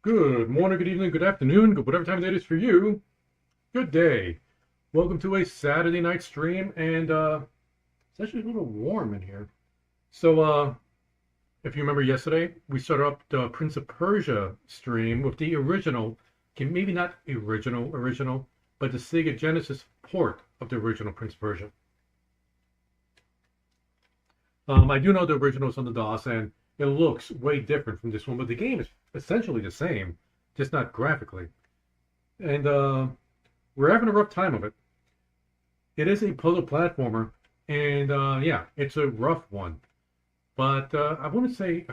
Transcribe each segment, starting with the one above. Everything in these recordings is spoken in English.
Good morning, good evening, good afternoon, good whatever time it is for you. Good day. Welcome to a Saturday night stream, and it's actually a little warm in here. So, if you remember yesterday, we started up the Prince of Persia stream with the original, okay, maybe not original, but the Sega Genesis port of the original Prince of Persia. I do know the original's on the DOS, and it looks way different from this one, but the game is essentially the same, just not graphically. And we're having a rough time of it. It is a puzzle platformer, and yeah, it's a rough one. But I wouldn't say,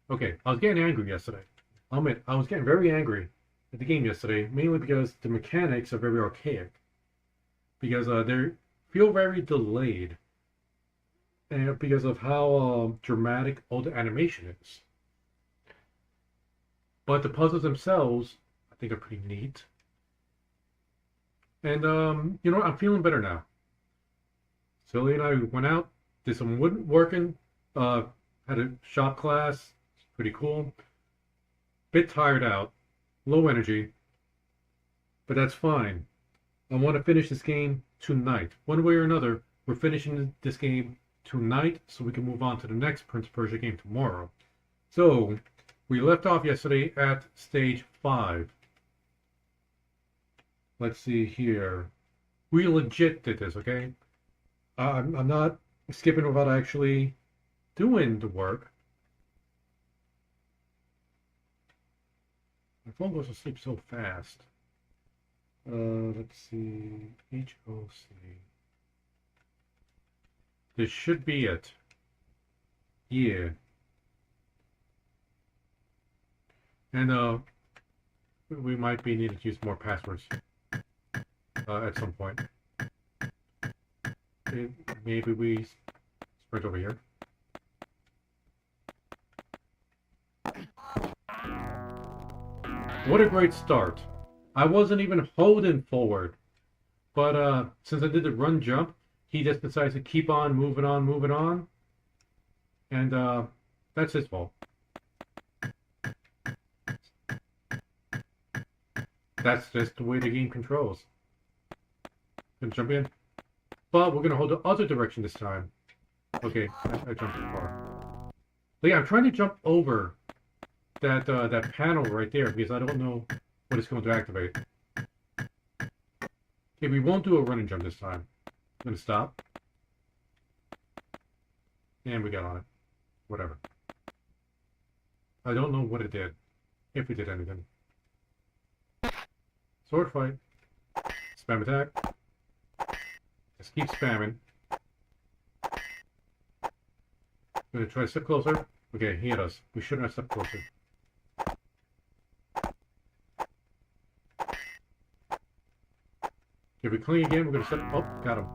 okay, I was getting angry yesterday. I'll admit, I was getting very angry at the game yesterday, mainly because the mechanics are very archaic. Because they feel very delayed. And because of how dramatic all the animation is. But the puzzles themselves, I think, are pretty neat. And, you know what? I'm feeling better now. Silly and I went out, did some woodworking, had a shop class, pretty cool. Bit tired out, low energy, but that's fine. I want to finish this game tonight. One way or another, we're finishing this game tonight so we can move on to the next Prince of Persia game tomorrow. So, we left off yesterday at stage 5. Let's see here. We legit did this, okay? I'm not skipping without actually doing the work. My phone goes to sleep so fast. Let's see. HOC. This should be it. Yeah. And we might be needing to use more passwords at some point. Maybe we sprint over here. What a great start. I wasn't even holding forward. But since I did the run jump, he just decides to keep on moving on. And that's his fault. That's just the way the game controls. Gonna jump in. But we're gonna hold the other direction this time. Okay, I jumped too far. But yeah, I'm trying to jump over that that panel right there because I don't know what it's going to activate. Okay, we won't do a running jump this time. I'm gonna stop. And we got on it. Whatever. I don't know what it did. If we did anything. Sword fight. Spam attack. Just keep spamming. I'm gonna try to step closer. Okay, he hit us. We shouldn't have stepped closer. If we cling again, we're gonna step. Oh, got him.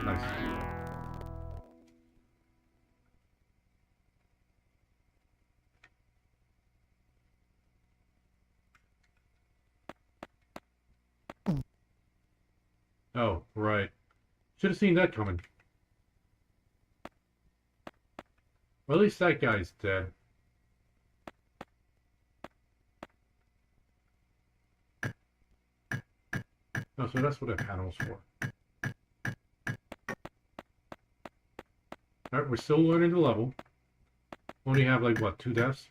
Nice. Oh, right. Should have seen that coming. Well, at least that guy's dead. Oh, so that's what that panel's for. Alright, we're still learning the level. Only have like, what, 2 deaths?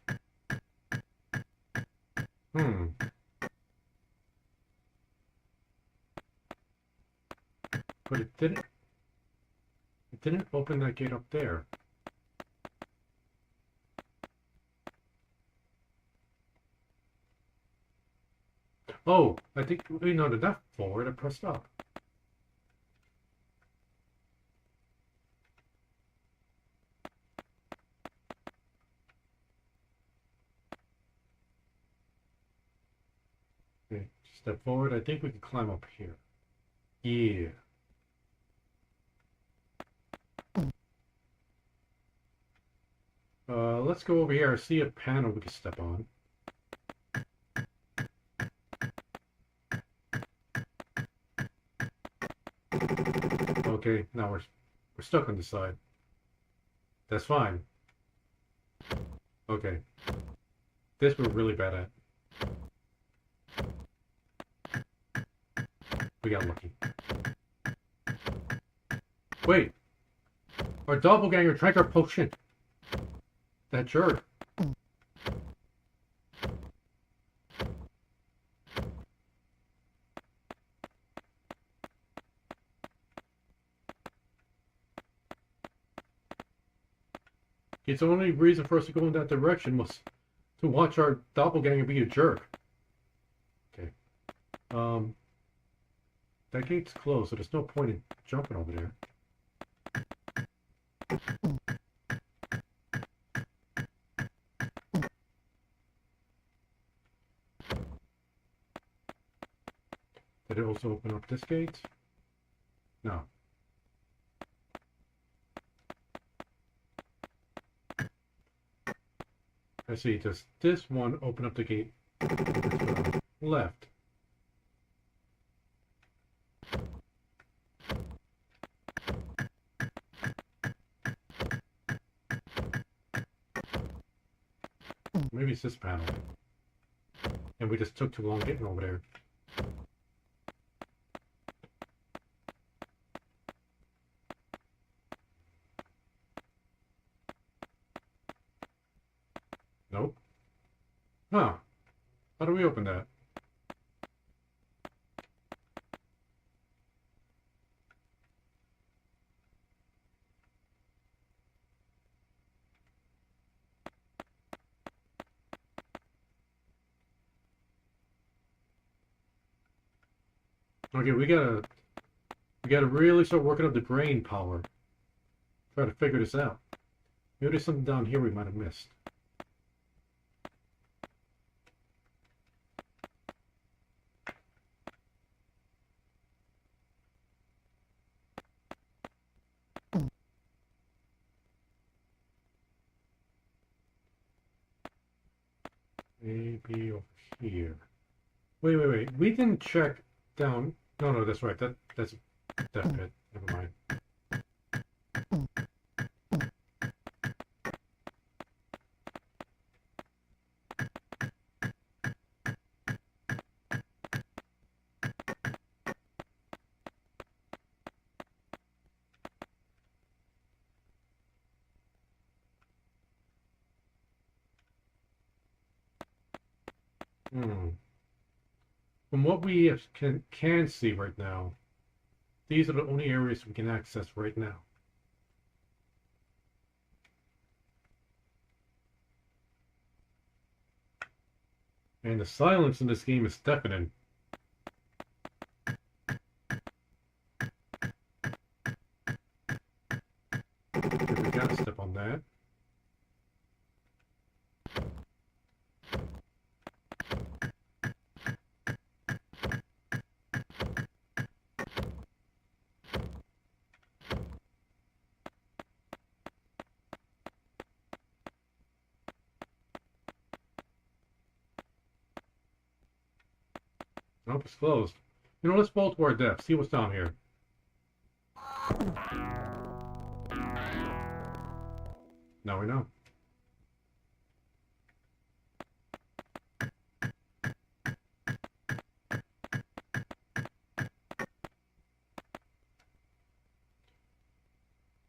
But it didn't open that gate up there. Oh, I think we noted that forward. I pressed up. Okay, step forward. I think we can climb up here. Yeah. Let's go over here. I see a panel we can step on. Okay, now we're stuck on this side. That's fine. Okay. This we're really bad at. We got lucky. Wait. Our doppelganger drank our potion. That jerk. Its only reason for us to go in that direction was to watch our doppelganger be a jerk. Okay. That gate's closed, so there's no point in jumping over there. Did it also open up this gate? No. I see. Does this one open up the gate left? Maybe it's this panel. And we just took too long getting over there. Nope. Huh. How do we open that? Okay, we gotta really start working up the brain power. Try to figure this out. Maybe there's something down here we might have missed. Maybe over here. Wait. We didn't check down. No, that's right. That's that pit. Never mind. From what we can see right now, these are the only areas we can access right now. And the silence in this game is deafening. Okay, we gotta step on that. Nope, it's closed. You know, let's fall to our depth. See what's down here. Now we know. I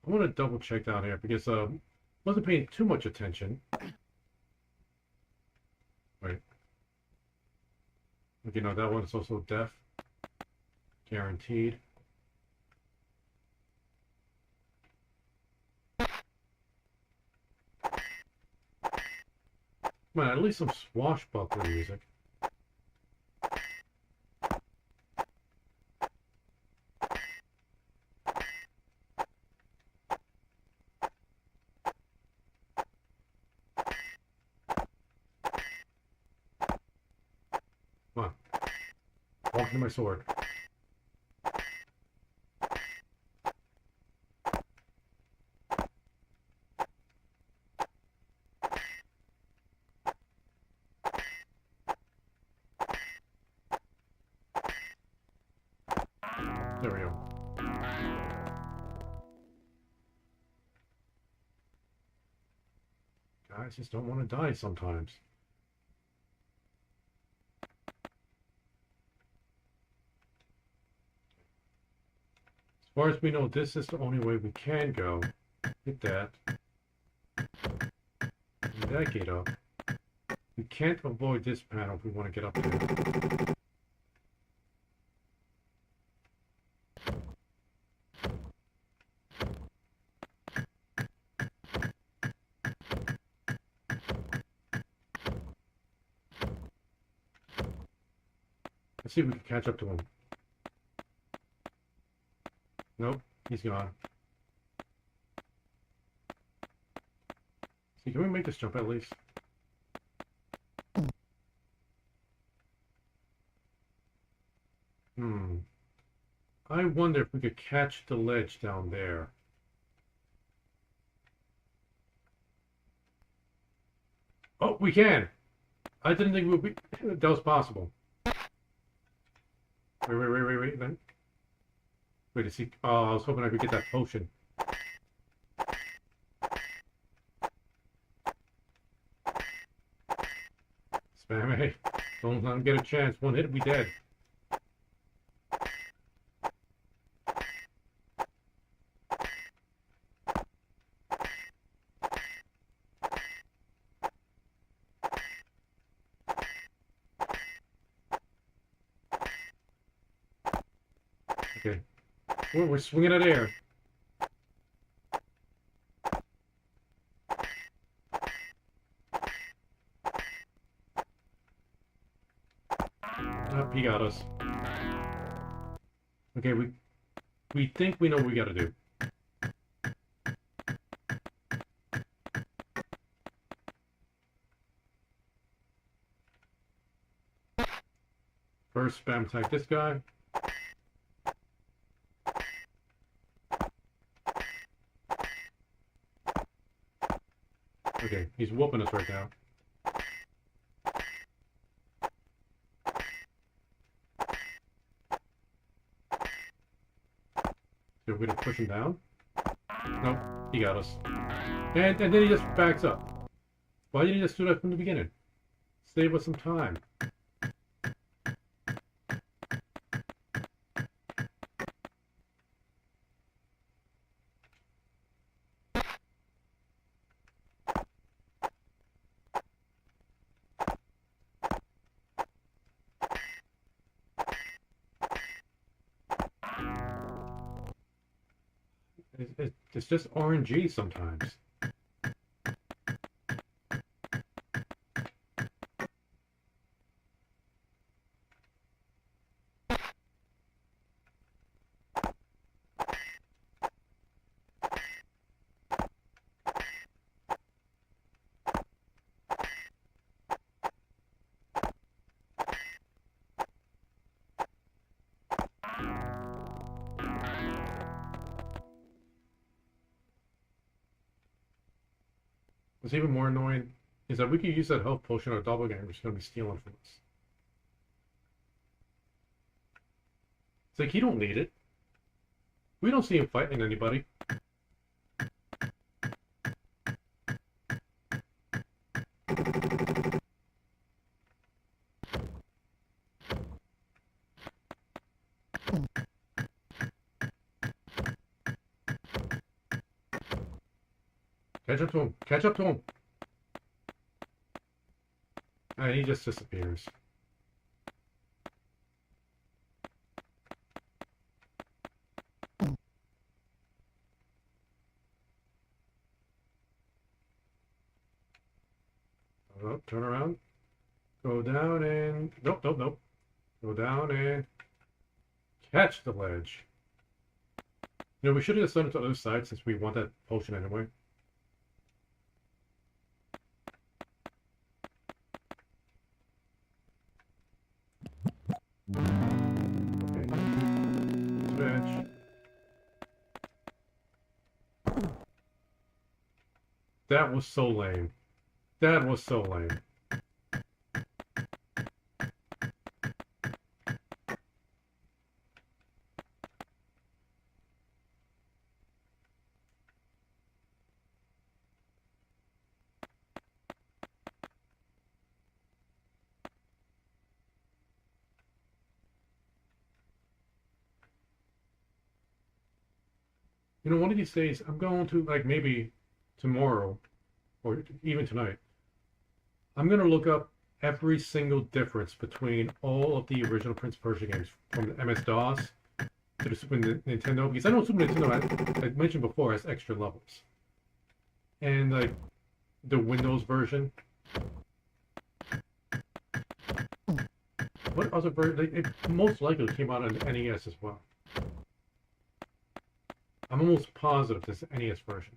want to double check down here because wasn't paying too much attention. Wait. You know, that one's also deaf. Guaranteed. Come on, at least some swashbuckling music. Come on. Walk into my sword. There we go. Guys just don't want to die sometimes. As far as we know, this is the only way we can go. Hit that. Move that gate up. We can't avoid this panel if we want to get up there. Let's see if we can catch up to him. Nope, he's gone. See, can we make this jump at least? I wonder if we could catch the ledge down there. Oh, we can! I didn't think that was possible. Wait, then. Wait to see. Oh, I was hoping I could get that potion. Spam, hey. Don't let him get a chance. One hit, we dead. Okay. We're swinging at air. Oh, he got us. Okay, we think we know what we gotta do. First, spam attack this guy. Okay, he's whooping us right now. So we're gonna push him down. Nope, he got us. And then he just backs up. Why didn't he just do that from the beginning? Save us some time. It's just RNG sometimes. What's even more annoying is that we could use that health potion on a doppelganger who's going to be stealing from us. It's like, he don't need it. We don't see him fighting anybody. Catch up to him. Catch up to him. And he just disappears. Oh, turn around. Go down and... Nope, nope, nope. Go down and... Catch the ledge. You know, we should have just done it to the other side since we want that potion anyway. Okay. Switch. That was so lame. That was so lame. You know, one of these days, I'm going to, like, maybe tomorrow, or even tonight, I'm going to look up every single difference between all of the original Prince of Persia games, from the MS-DOS to the Super Nintendo, because I know Super Nintendo, I mentioned before, has extra levels. And, like, the Windows version. What other version? It most likely came out on the NES as well. I'm almost positive this is NES version.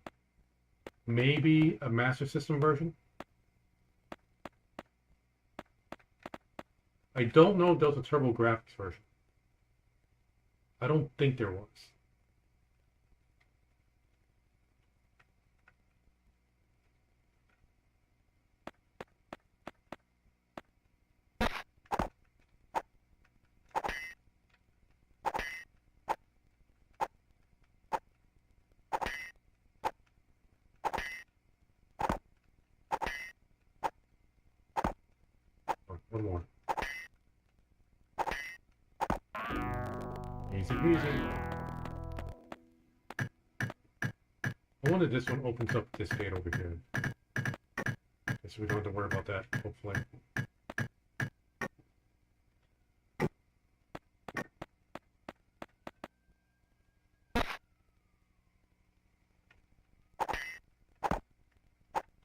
Maybe a Master System version? I don't know if there was a TurboGrafx version. I don't think there was. One more. Easy peasy. I wonder if this one opens up this gate over here. So we don't have to worry about that, hopefully.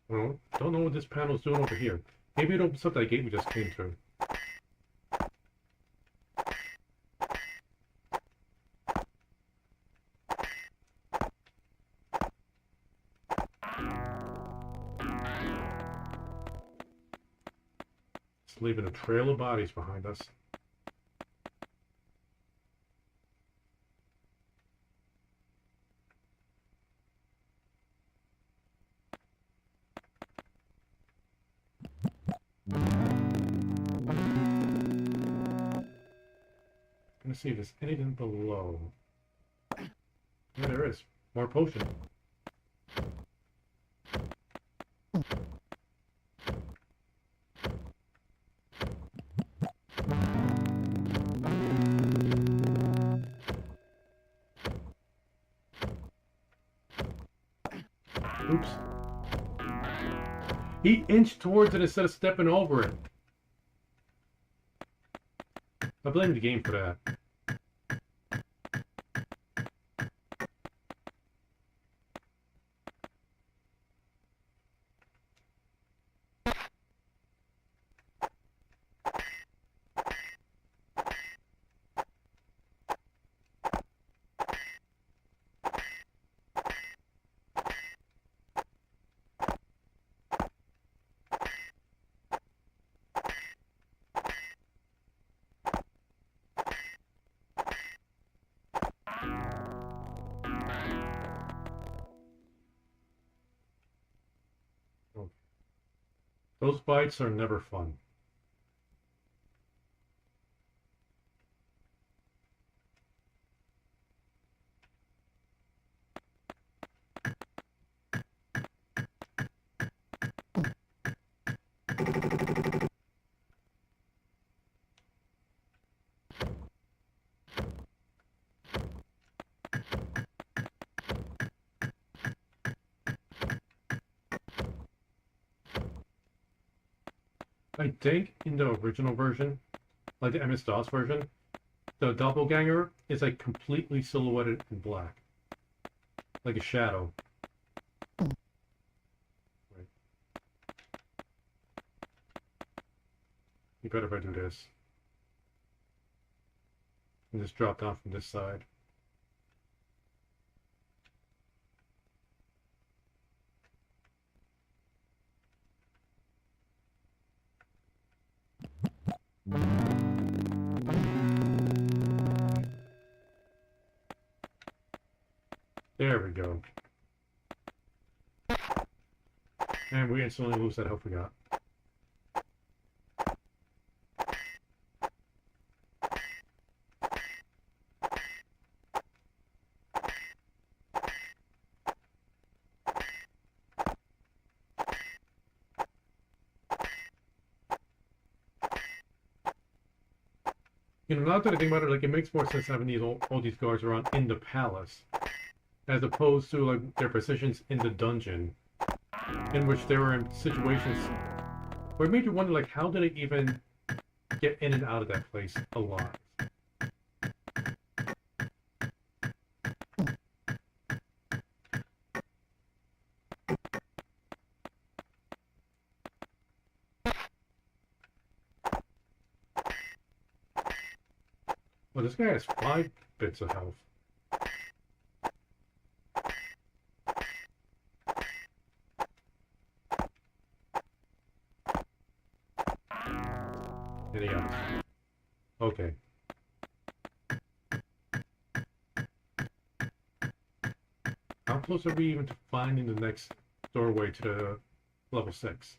Well, don't know what this panel's doing over here. Maybe it opens up that gate we just came through. It's leaving a trail of bodies behind us. I'm gonna see if there's anything below. Yeah, there is. More potion. Oops. He inched towards it instead of stepping over it. I blame the game for that. Those bites are never fun. I think in the original version, like the MS-DOS version, the doppelganger is like completely silhouetted in black, like a shadow. Right. You better if I do this. And just drop down from this side. There we go. And we instantly lose that health we got. You know, now that I think about it, like it makes more sense having all these guards around in the palace, as opposed to like their positions in the dungeon, in which they were in situations where it made you wonder, like, how did they even get in and out of that place alive? Well, this guy has 5 bits of health. And he got it. Okay. How close are we even to finding the next doorway to the level 6?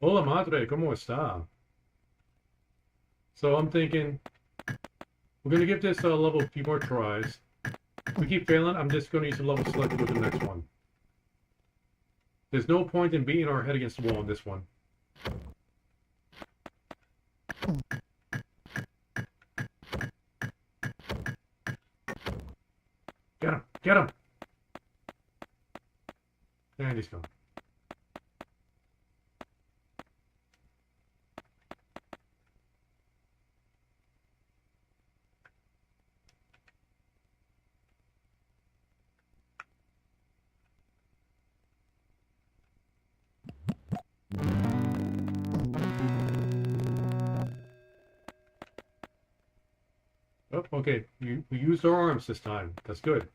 Hola madre, ¿cómo está? So I'm thinking we're gonna give this level a few more tries. If we keep failing, I'm just gonna use the level select to go to the next one. There's no point in beating our head against the wall in this one. Get him! Get him! And he's gone. Oh, okay. We used our arms this time. That's good.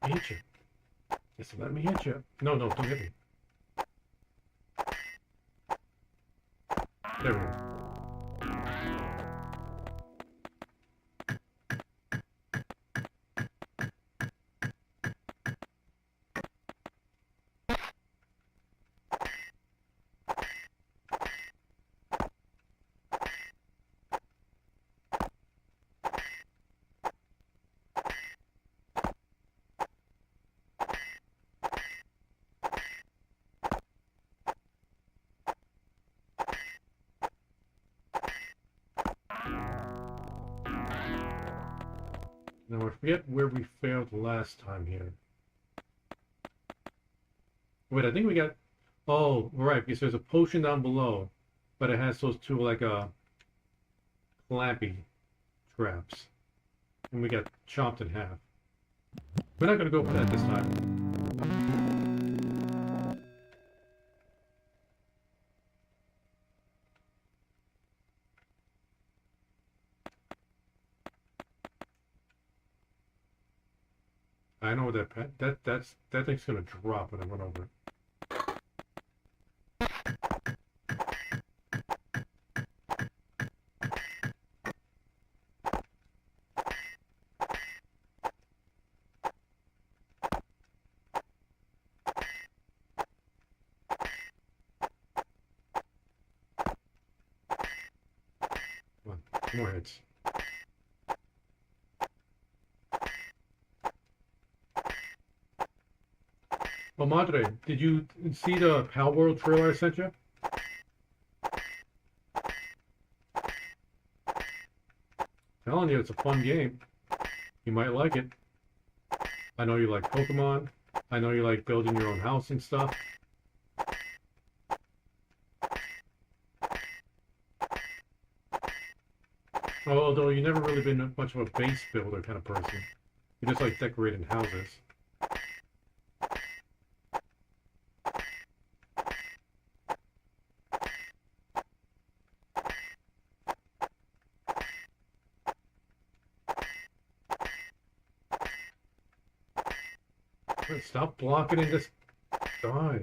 Let me hit you. Yes, let me hit you. No, no, don't hit me. There we go. Now I forget where we failed last time here. Wait, I think we got... Oh, right, because there's a potion down below, but it has those two, like, clampy traps. And we got chopped in half. We're not gonna go for that this time. I know that thing's gonna drop when I run over it. Come on, two more hits. Oh, Madre, did you see the Pal World trailer I sent you? Telling you, it's a fun game. You might like it. I know you like Pokemon. I know you like building your own house and stuff. Although you've never really been much of a base builder kind of person. You just like decorating houses. Stop blocking and just die.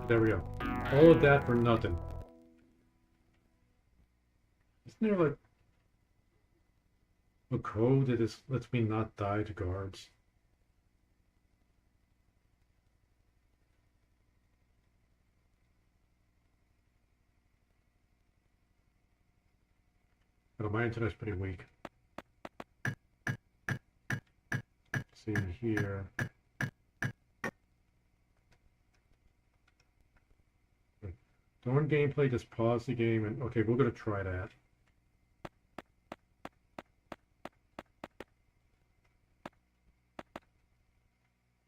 There we go. All of that for nothing. Isn't there like a code that is lets me not die to guards? Oh, my internet's pretty weak. Let's see here. During gameplay, just pause the game and okay, we're gonna try that.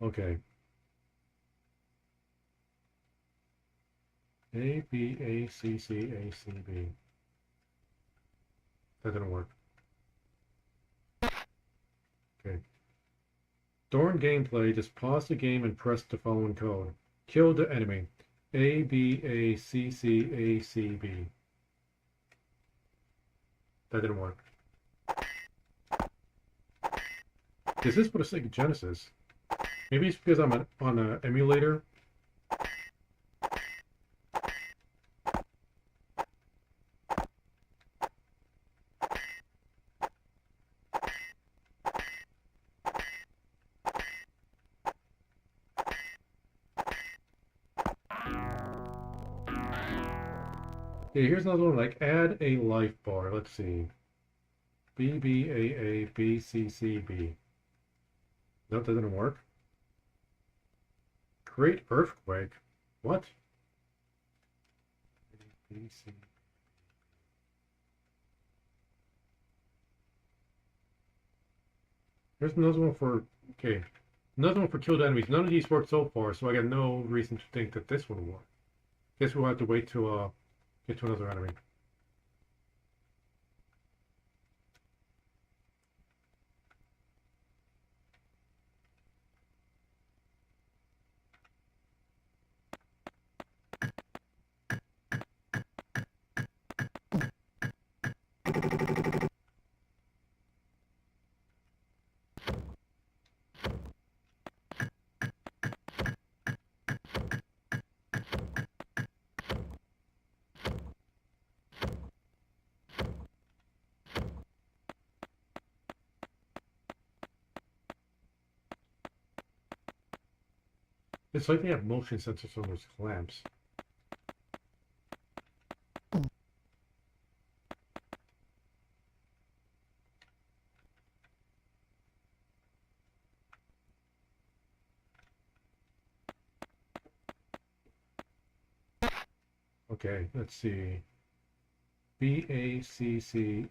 Okay. A, B, A, C, C, A, C, B. That didn't work. Okay. During gameplay, just pause the game and press the following code. Kill the enemy. A, B, A, C, C, A, C, B. That didn't work. Is this for the Sega Genesis? Maybe it's because I'm on an emulator. Okay, here's another one, like add a life bar. Let's see. B, B, A, A, B, C, C, B. Nope, that didn't work. Create earthquake. What? B, C. Here's another one for, okay. Another one for killed enemies. None of these worked so far, so I got no reason to think that this one will work. Guess we'll have to wait to get to another enemy. It's like they have motion sensors on those clamps. Okay, let's see. BACCACB.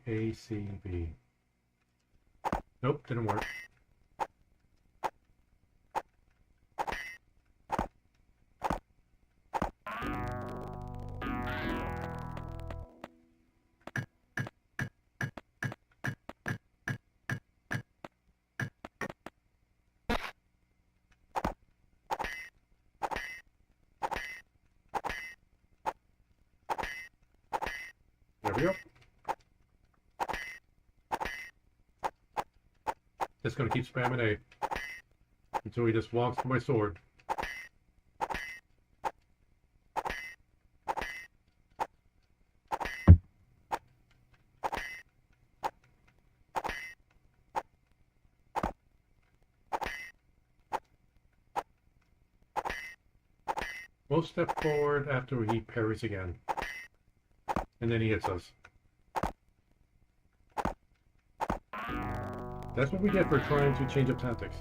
Nope, didn't work. There we go. Just gonna keep spamming A until he just walks to my sword. We'll step forward after he parries again. And then he hits us. That's what we get for trying to change up tactics.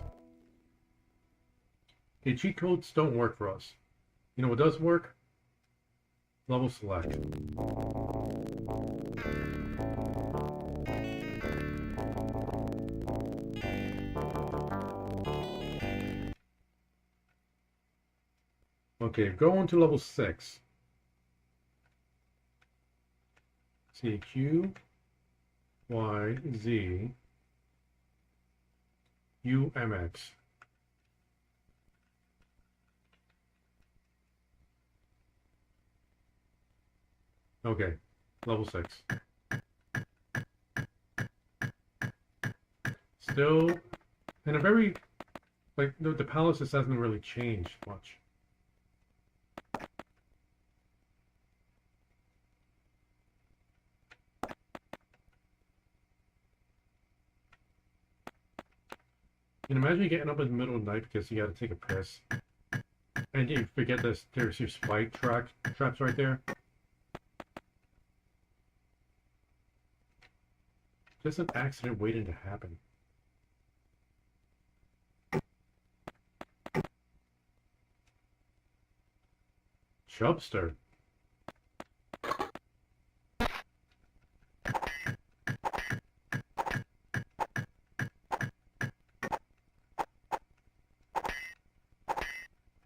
Okay, cheat codes don't work for us. You know what does work? Level select. Okay, go on to level 6. See, Q, Y, Z, U, MX. Okay, level 6. Still, in a very, like, the palace just hasn't really changed much. And imagine you getting up in the middle of the night because you got to take a piss. And you forget this, there's your spike traps right there. Just an accident waiting to happen. Chubster.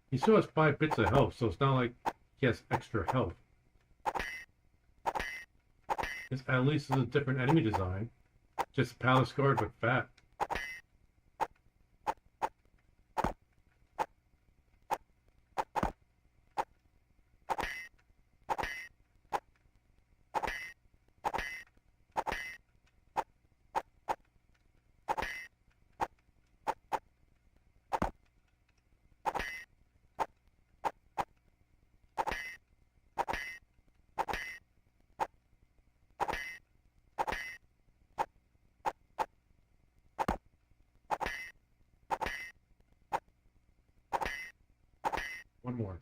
He still has 5 bits of health, so it's not like he has extra health. At least it's a different enemy design. Just Palace Guard with fat. One more.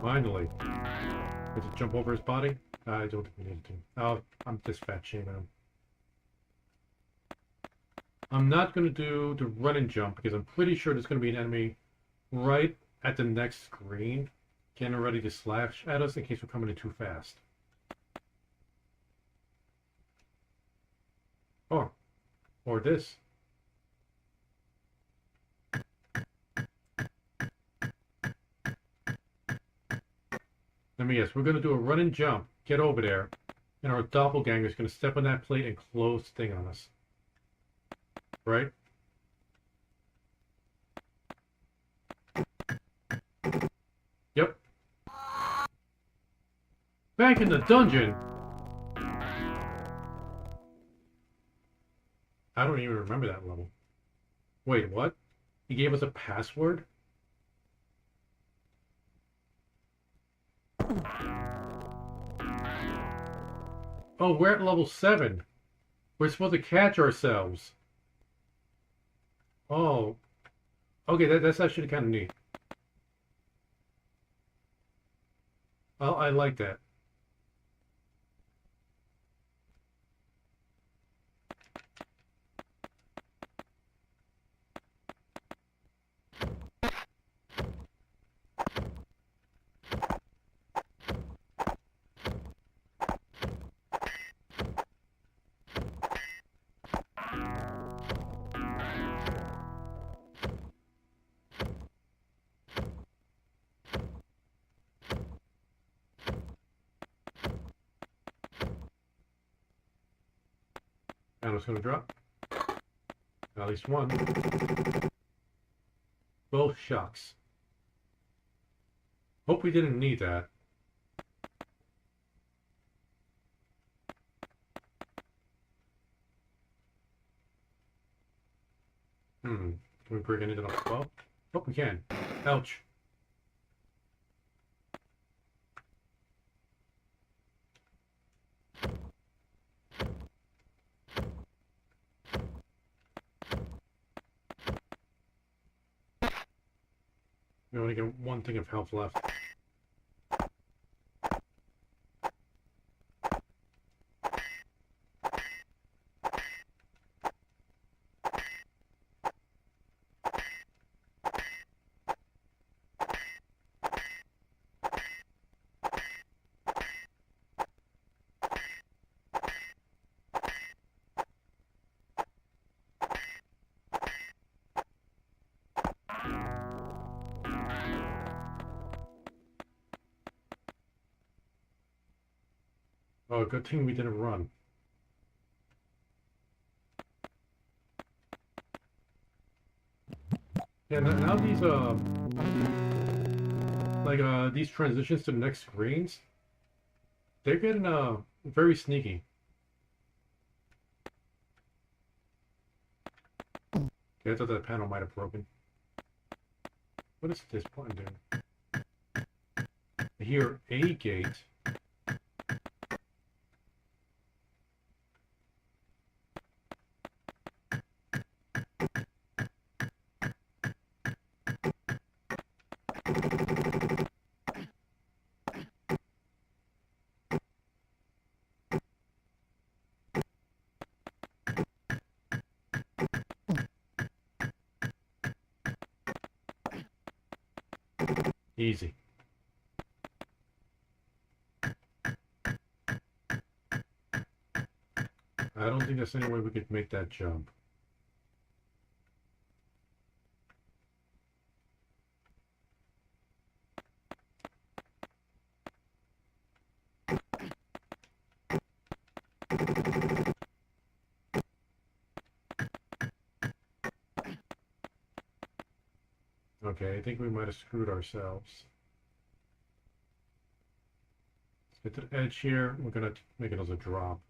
Finally. Did it jump over his body? I don't think we needed to. Oh, I'm just fat shaming him. I'm not going to do the run and jump because I'm pretty sure there's going to be an enemy right at the next screen getting ready to slash at us in case we're coming in too fast. Oh, or this. Let me guess, we're going to do a run and jump, get over there, and our doppelganger is going to step on that plate and close the thing on us. Right? Yep. Back in the dungeon! I don't even remember that level. Wait, what? He gave us a password? Oh, we're at level 7. We're supposed to catch ourselves. Oh, Okay, that's actually kind of neat. I like that. And it's going to drop. At least one. Both shucks. Hope we didn't need that. Can we break anything off the wall? Oh, we can. Ouch. We only get one thing of health left. Oh, good thing we didn't run. Yeah, now these these transitions to the next screens, they're getting very sneaky. Okay, I thought that panel might have broken. What does this button do? I hear a gate. Easy. I don't think there's any way we could make that jump. Okay, I think we might have screwed ourselves. Let's get to the edge here. We're gonna make it as a drop.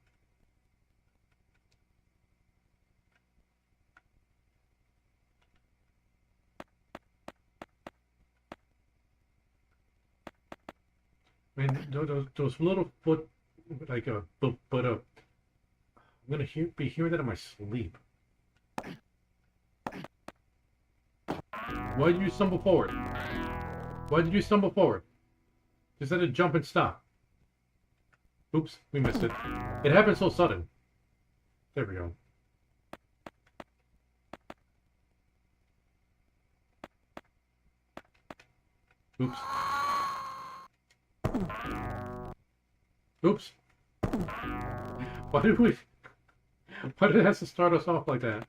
I mean, those little foot, like I'm gonna be hearing that in my sleep. Why did you stumble forward? Why did you stumble forward? Just let it jump and stop. Oops, we missed it. It happened so sudden. There we go. Oops. Oops. Why did it have to start us off like that?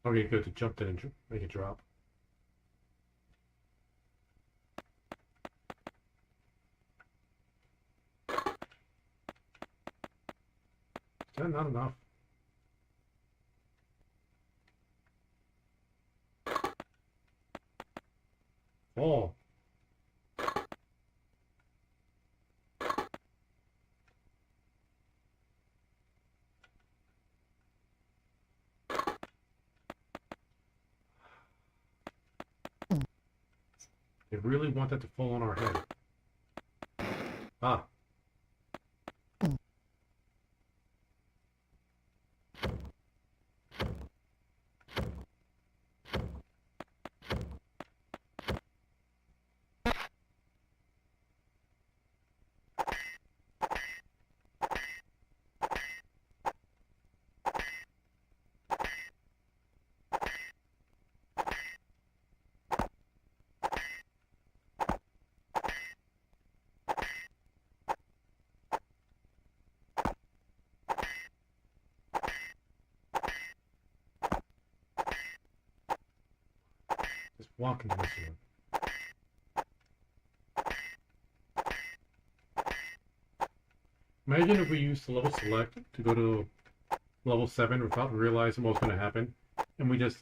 Okay, good to jump in and make it drop. Is that not enough? fall. They really want that to fall on our head. Ah. Just walk into this one. Imagine if we used the level select to go to level 7 without realizing what was going to happen, and we just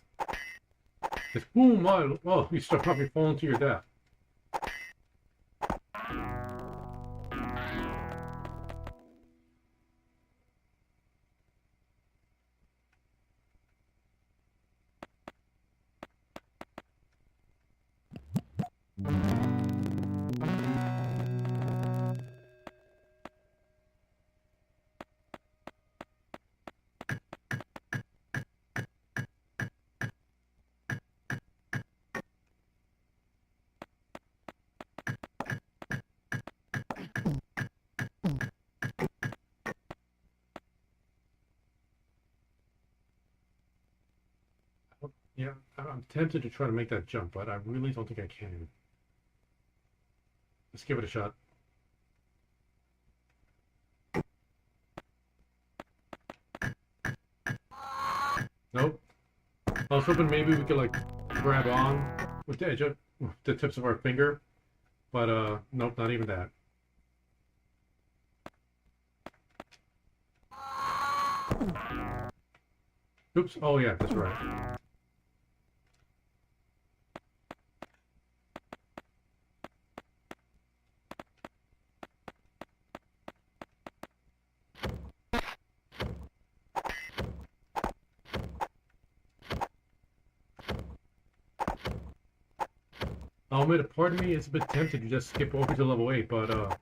boom, oh, you start probably falling to your death. Yeah, I'm tempted to try to make that jump, but I really don't think I can. Let's give it a shot. Nope. I was hoping maybe we could like grab on with the edge of the tips of our finger, but nope, not even that. Oops. Oh yeah, that's right. I'll admit, a part of me is a bit tempted to just skip over to level 8, but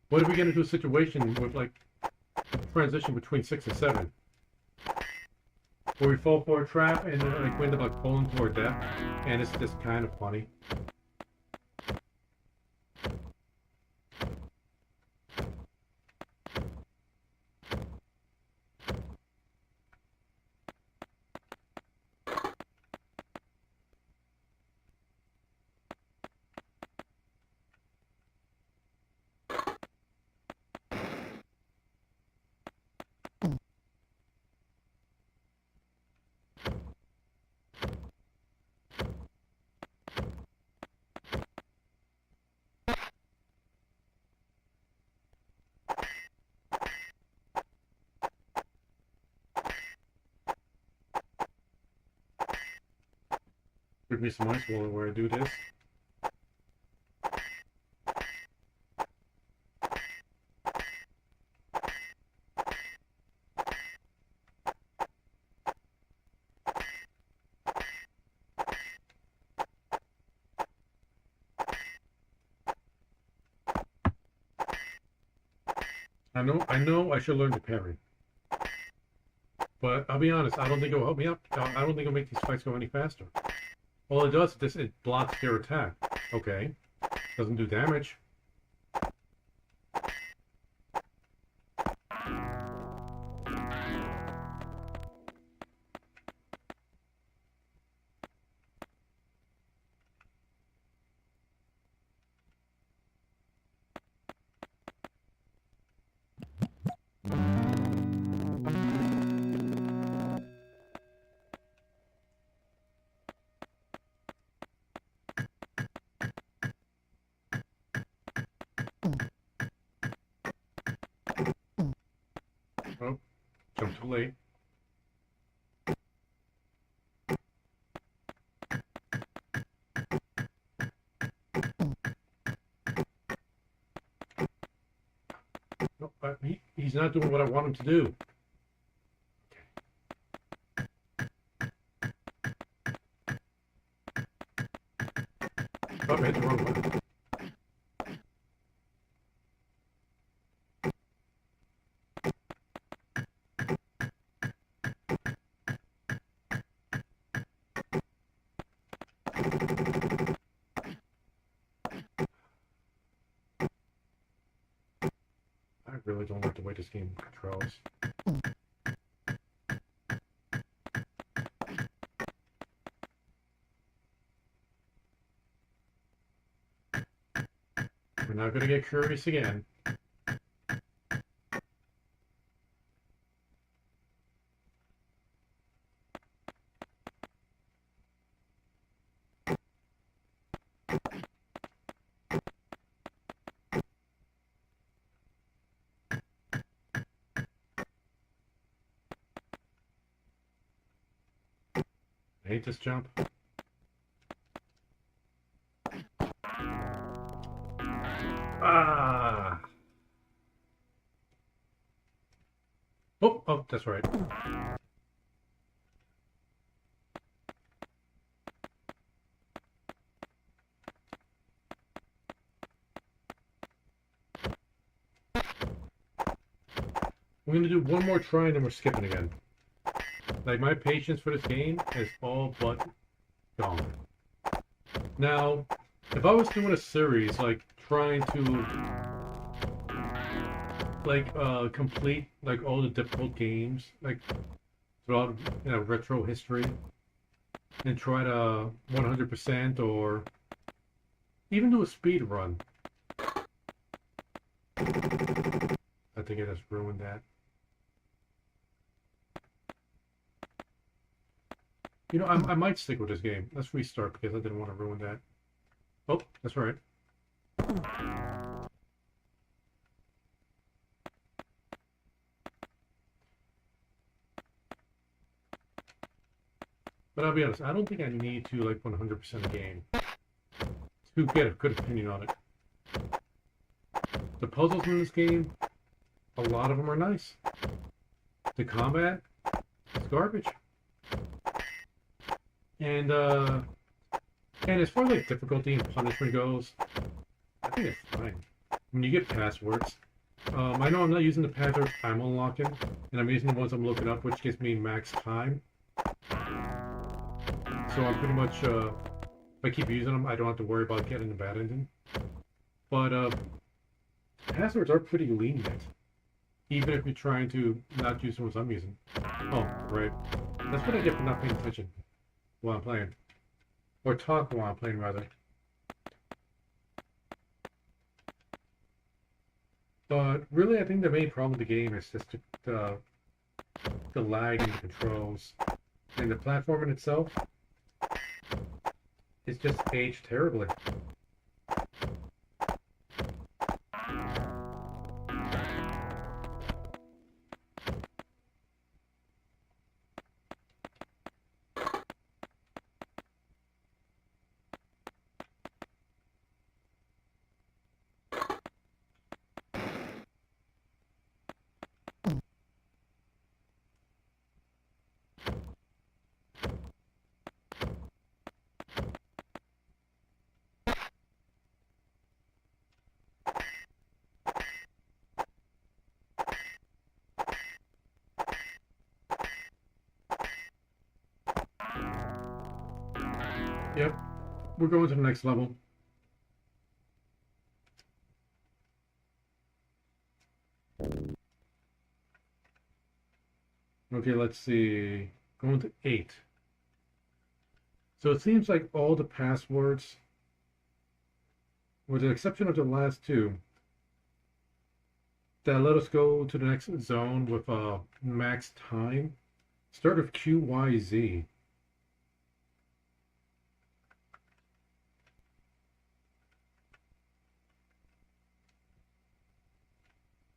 what if we get into a situation with like transition between 6 and 7, where we fall for a trap and then like we end up like falling to our death, and it's just kind of funny. Give me some ice water where I do this. I know I should learn to parry. But I'll be honest, I don't think it'll help me out. I don't think it'll make these fights go any faster. All it does is it blocks their attack. Okay. Doesn't do damage. Oh, jumped too late. He's not doing what I want him to do. Oh, I hit the wrong button. I really don't like the way this game controls. We're not gonna get curious again. I hate this jump. Ah! Oh, that's right. We're gonna do one more try and then we're skipping again. Like, my patience for this game is all but gone. Now, if I was doing a series, like, trying to, like, complete, like, all the difficult games, like, throughout, retro history, and try to 100% or even do a speed run, I think it has ruined that. You know, I might stick with this game. Let's restart because I didn't want to ruin that. Oh, that's right. But I'll be honest, I don't think I need to, like, 100% a game to get a good opinion on it. The puzzles in this game, a lot of them are nice. The combat is garbage. And as far as, like, difficulty and punishment goes, I think it's fine. When you get passwords, I know I'm not using the password I'm unlocking, and I'm using the ones I'm looking up, which gives me max time. So I'm pretty much, if I keep using them, I don't have to worry about getting a bad ending. But passwords are pretty lenient, even if you're trying to not use the ones I'm using. Oh, right. That's what I get for not paying attention while I'm playing. Or talk while I'm playing, rather. But really, I think the main problem with the game is just the lag in the controls. And the platform in itself is just aged terribly. Yep, we're going to the next level. Okay, let's see. Going to 8. So it seems like all the passwords, with the exception of the last two, that let us go to the next zone with max time, start with QYZ.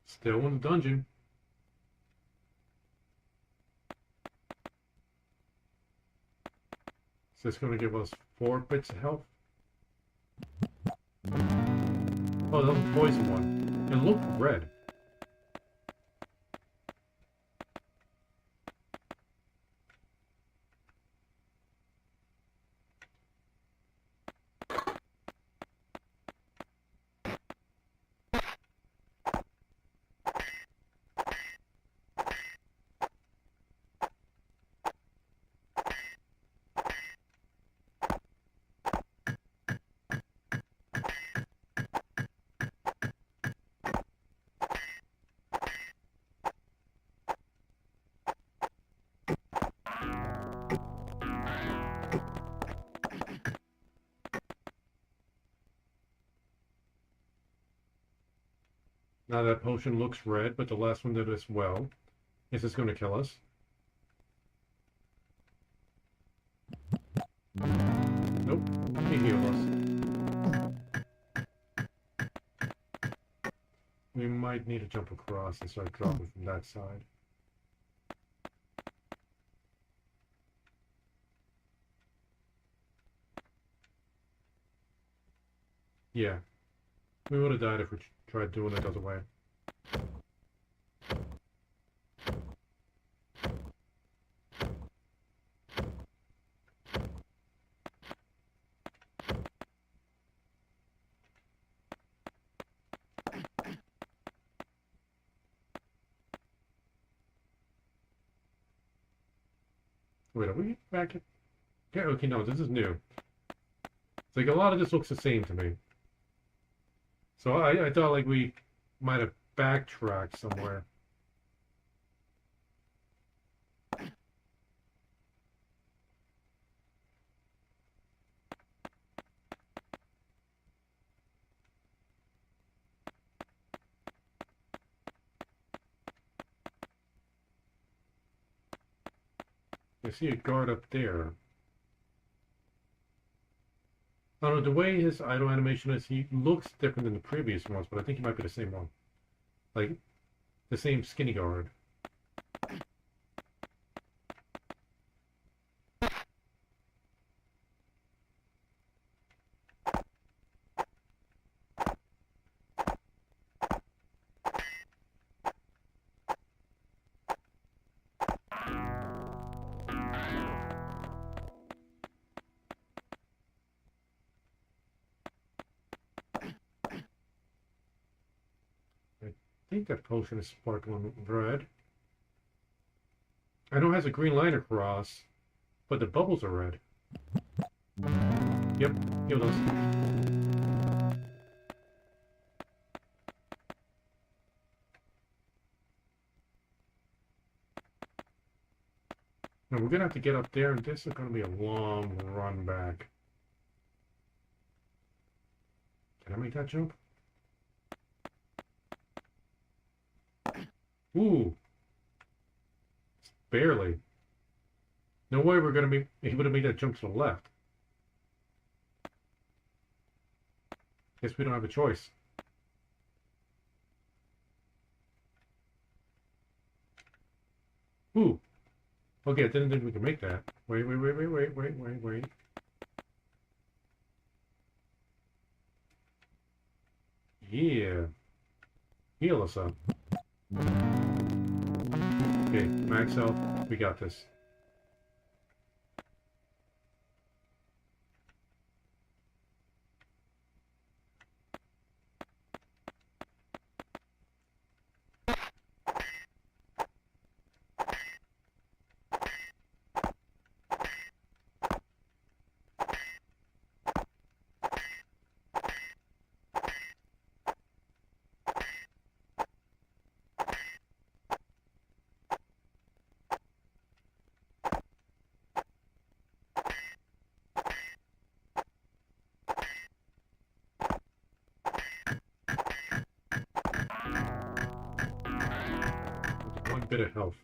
Still in the dungeon. Is this going to give us 4 bits of health? Oh, that was the poison one. It looked red. Now that potion looks red, but the last one did as well. Is this going to kill us? Nope. He healed us. We might need to jump across and start dropping from that side. Yeah. We would have died if we tried doing it the other way. Wait, are we back at... Yeah, okay, no, this is new. It's like a lot of this looks the same to me. So I thought like we might have backtracked somewhere. I see a guard up there. I don't know, the way his idle animation is, he looks different than the previous ones, but I think he might be the same one. Like, the same skinny guard. I think that potion is sparkling red. I know it has a green line across, but the bubbles are red. Yep, heal those. Now we're gonna have to get up there, and this is gonna be a long run back. Can I make that jump? Ooh. Barely. No way we're gonna be able to make that jump to the left. Guess we don't have a choice. Ooh. Okay, I didn't think we could make that. Wait. Yeah. Heal us up. Okay, max health. We got this. One bit of health.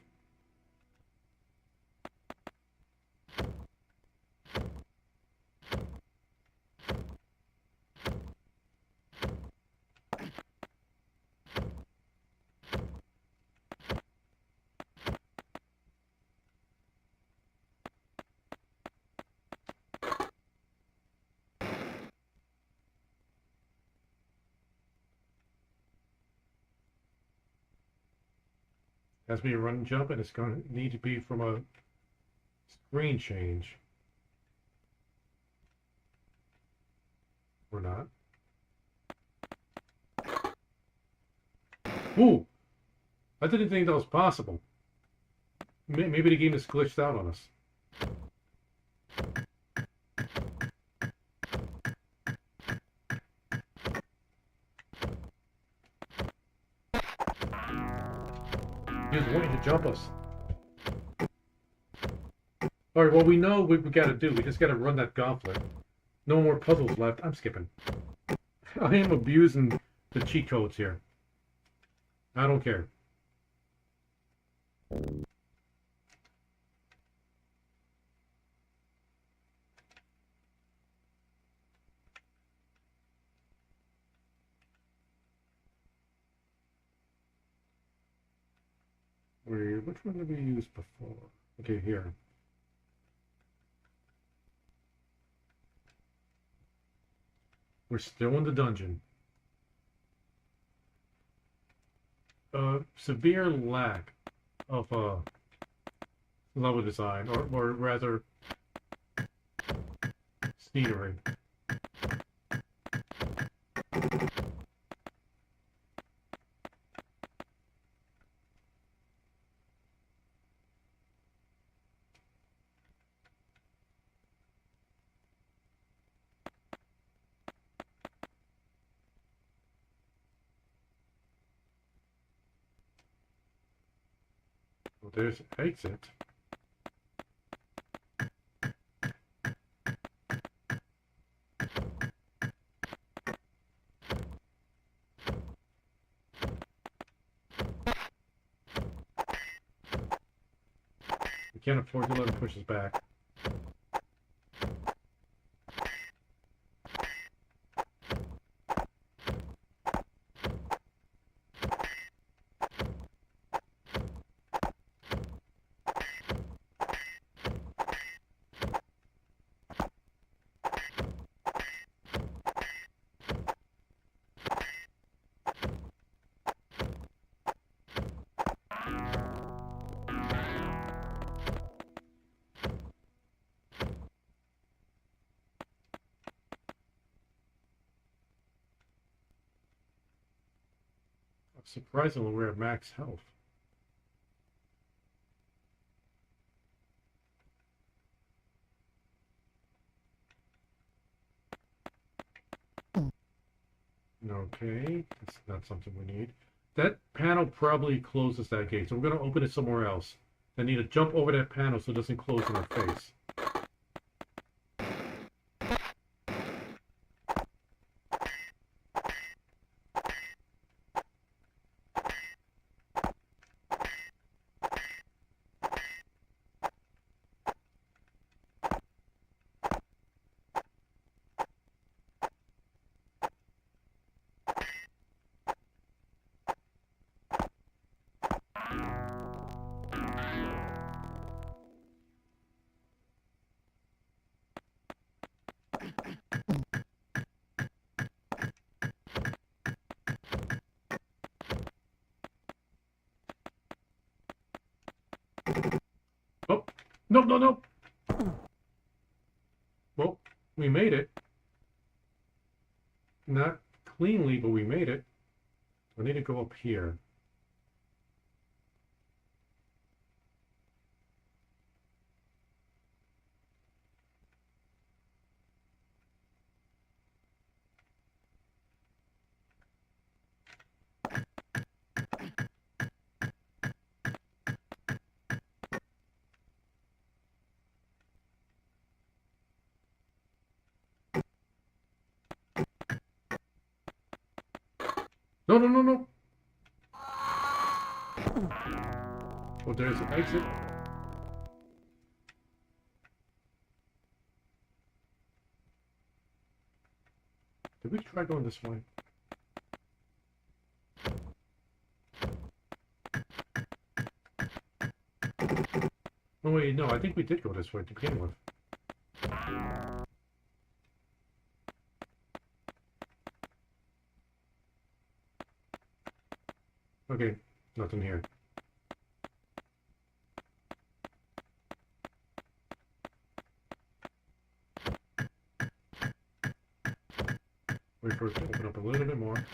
Has to be a run and jump, and it's going to need to be from a screen change. Or not. Ooh! I didn't think that was possible. Maybe the game is glitched out on us. He was wanting to jump us. Alright, well we know what we gotta do. We just gotta run that gauntlet. No more puzzles left. I'm skipping. I am abusing the cheat codes here. I don't care. Which one did we use before? Okay, here. We're still in the dungeon. Severe lack of level design, or rather, scenery. Well, there's exit. We can't afford to let him push us back. Surprisingly, we're at max health. Okay, that's not something we need. That panel probably closes that gate, so we're going to open it somewhere else. I need to jump over that panel so it doesn't close in our face. Oh, no, no, no. Well, we made it. Not cleanly, but we made it. I need to go up here. No, no, no, no. Well, there's an exit. Did we try going this way? Oh, wait, no, I think we did go this way to begin with. Okay, nothing here. Wait for it to open up a little bit more.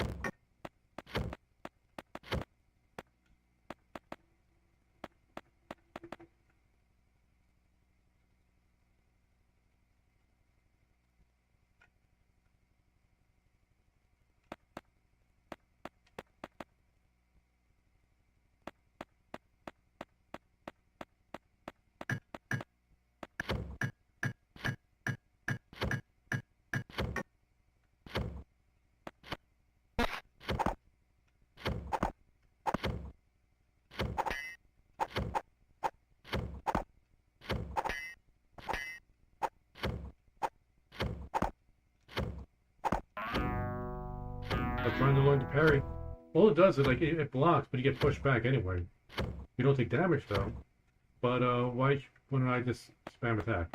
I'm trying to learn to parry. All it does is like it blocks, but you get pushed back anyway. You don't take damage though. But why wouldn't I just spam attack?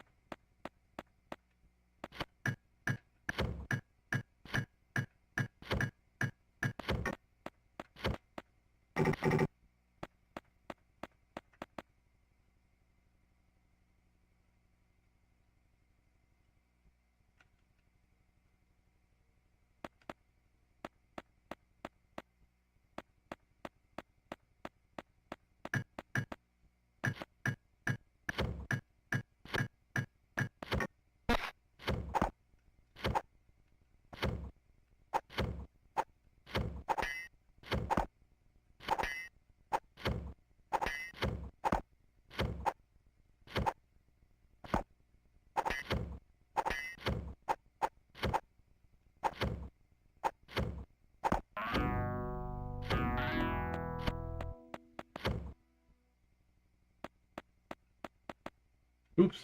Oops.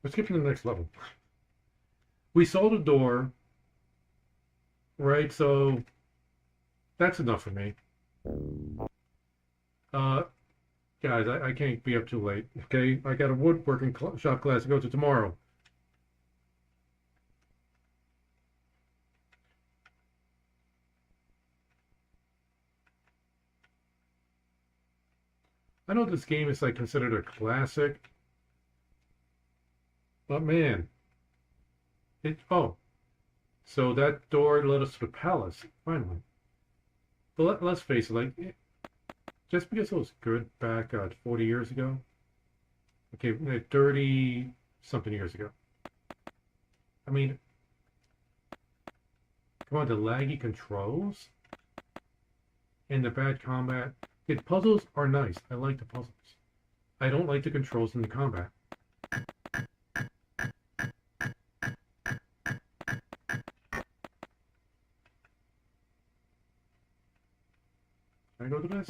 Let's skip to the next level. We saw the door, right? So that's enough for me. Guys, I can't be up too late. Okay, I got a woodworking shop class to go to tomorrow. I know this game is like considered a classic, but man, so that door led us to the palace finally. But let's face it, like just because it was good back 40 years ago, okay, 30 something years ago. I mean, come on, the laggy controls and the bad combat. The puzzles are nice. I like the puzzles. I don't like the controls in the combat. Can I go to this?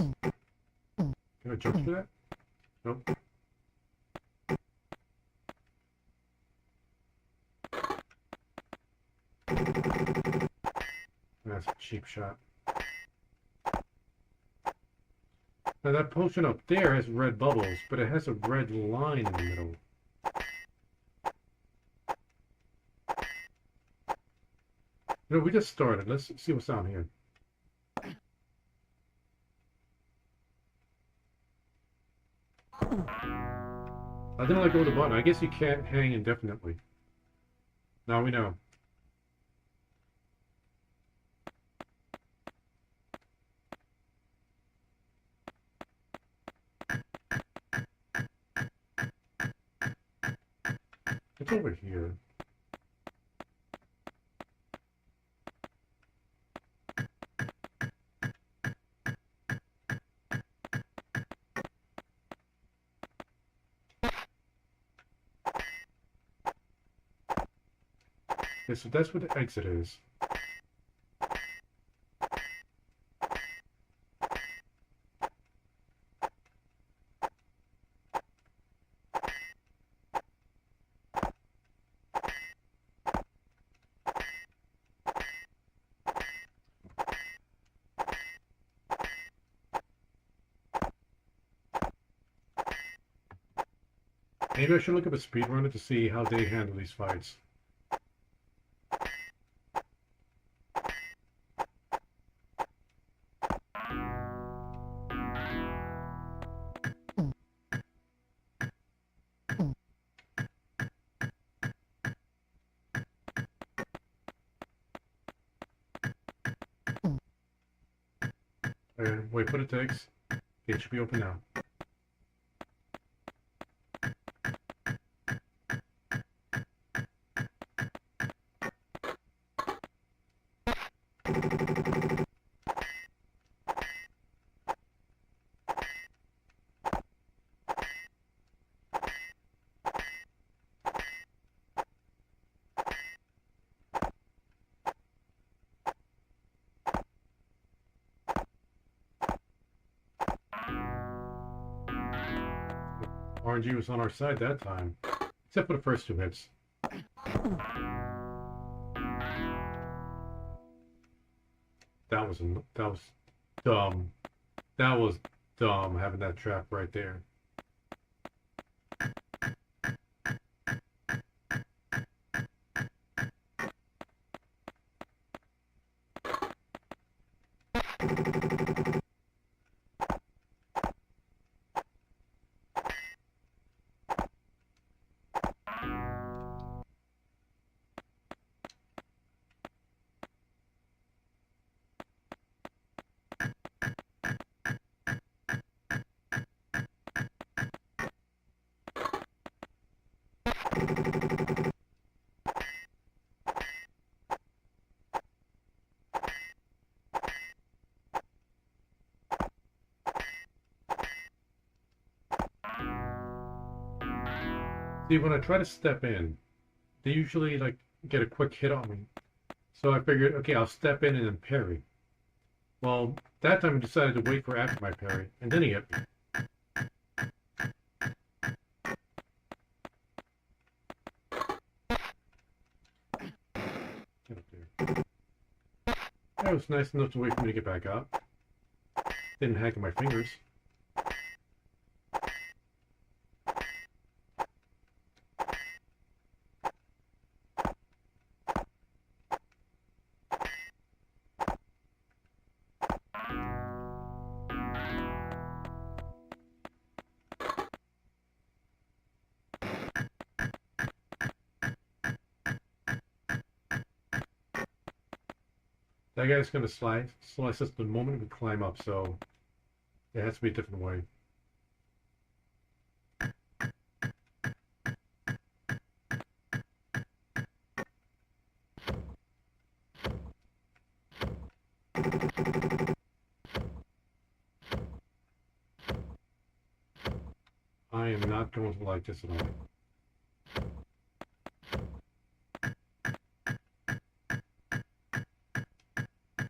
Can I jump to that? Nope. That's a cheap shot. Now that potion up there has red bubbles, but it has a red line in the middle. You know, we just started. Let's see what's down here. I didn't let go of the button. I guess you can't hang indefinitely. Now we know. It's over here. Okay, so that's what the exit is. Maybe I should look up a speedrunner to see how they handle these fights. Wait, what it takes. It should be open now. RNG was on our side that time. Except for the first two hits. That was dumb. That was dumb having that trap right there. See, when I try to step in, they usually like get a quick hit on me. So I figured, okay, I'll step in and then parry. Well, that time I decided to wait for after my parry, and then he hit me. Get up there. That was nice enough to wait for me to get back up. Didn't hack my fingers. That guy's going to slice us the moment we climb up, so it has to be a different way. I am not going to like this at all.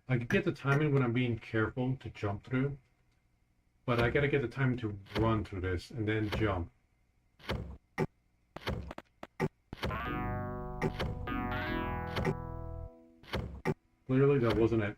I can get the timing when I'm being careful to jump through, but I gotta get the timing to run through this and then jump. Clearly that wasn't it.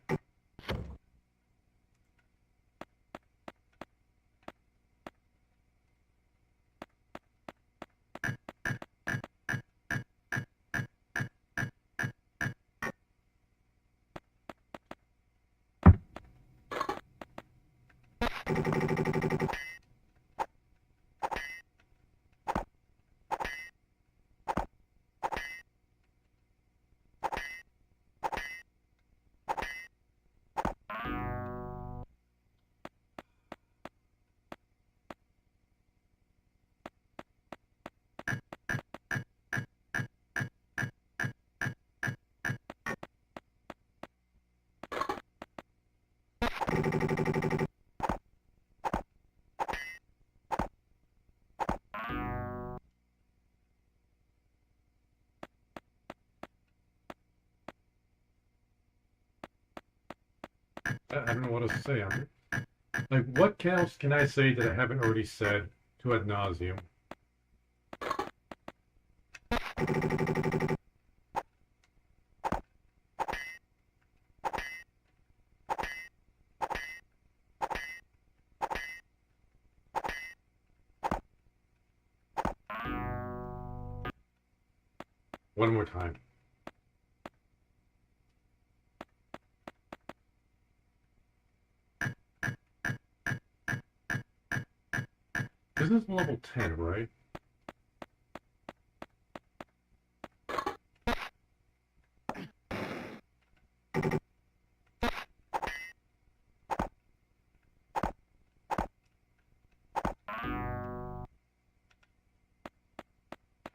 I don't know what else to say. Like, what else can I say that I haven't already said to ad nauseum? One more time. This is level 10, right?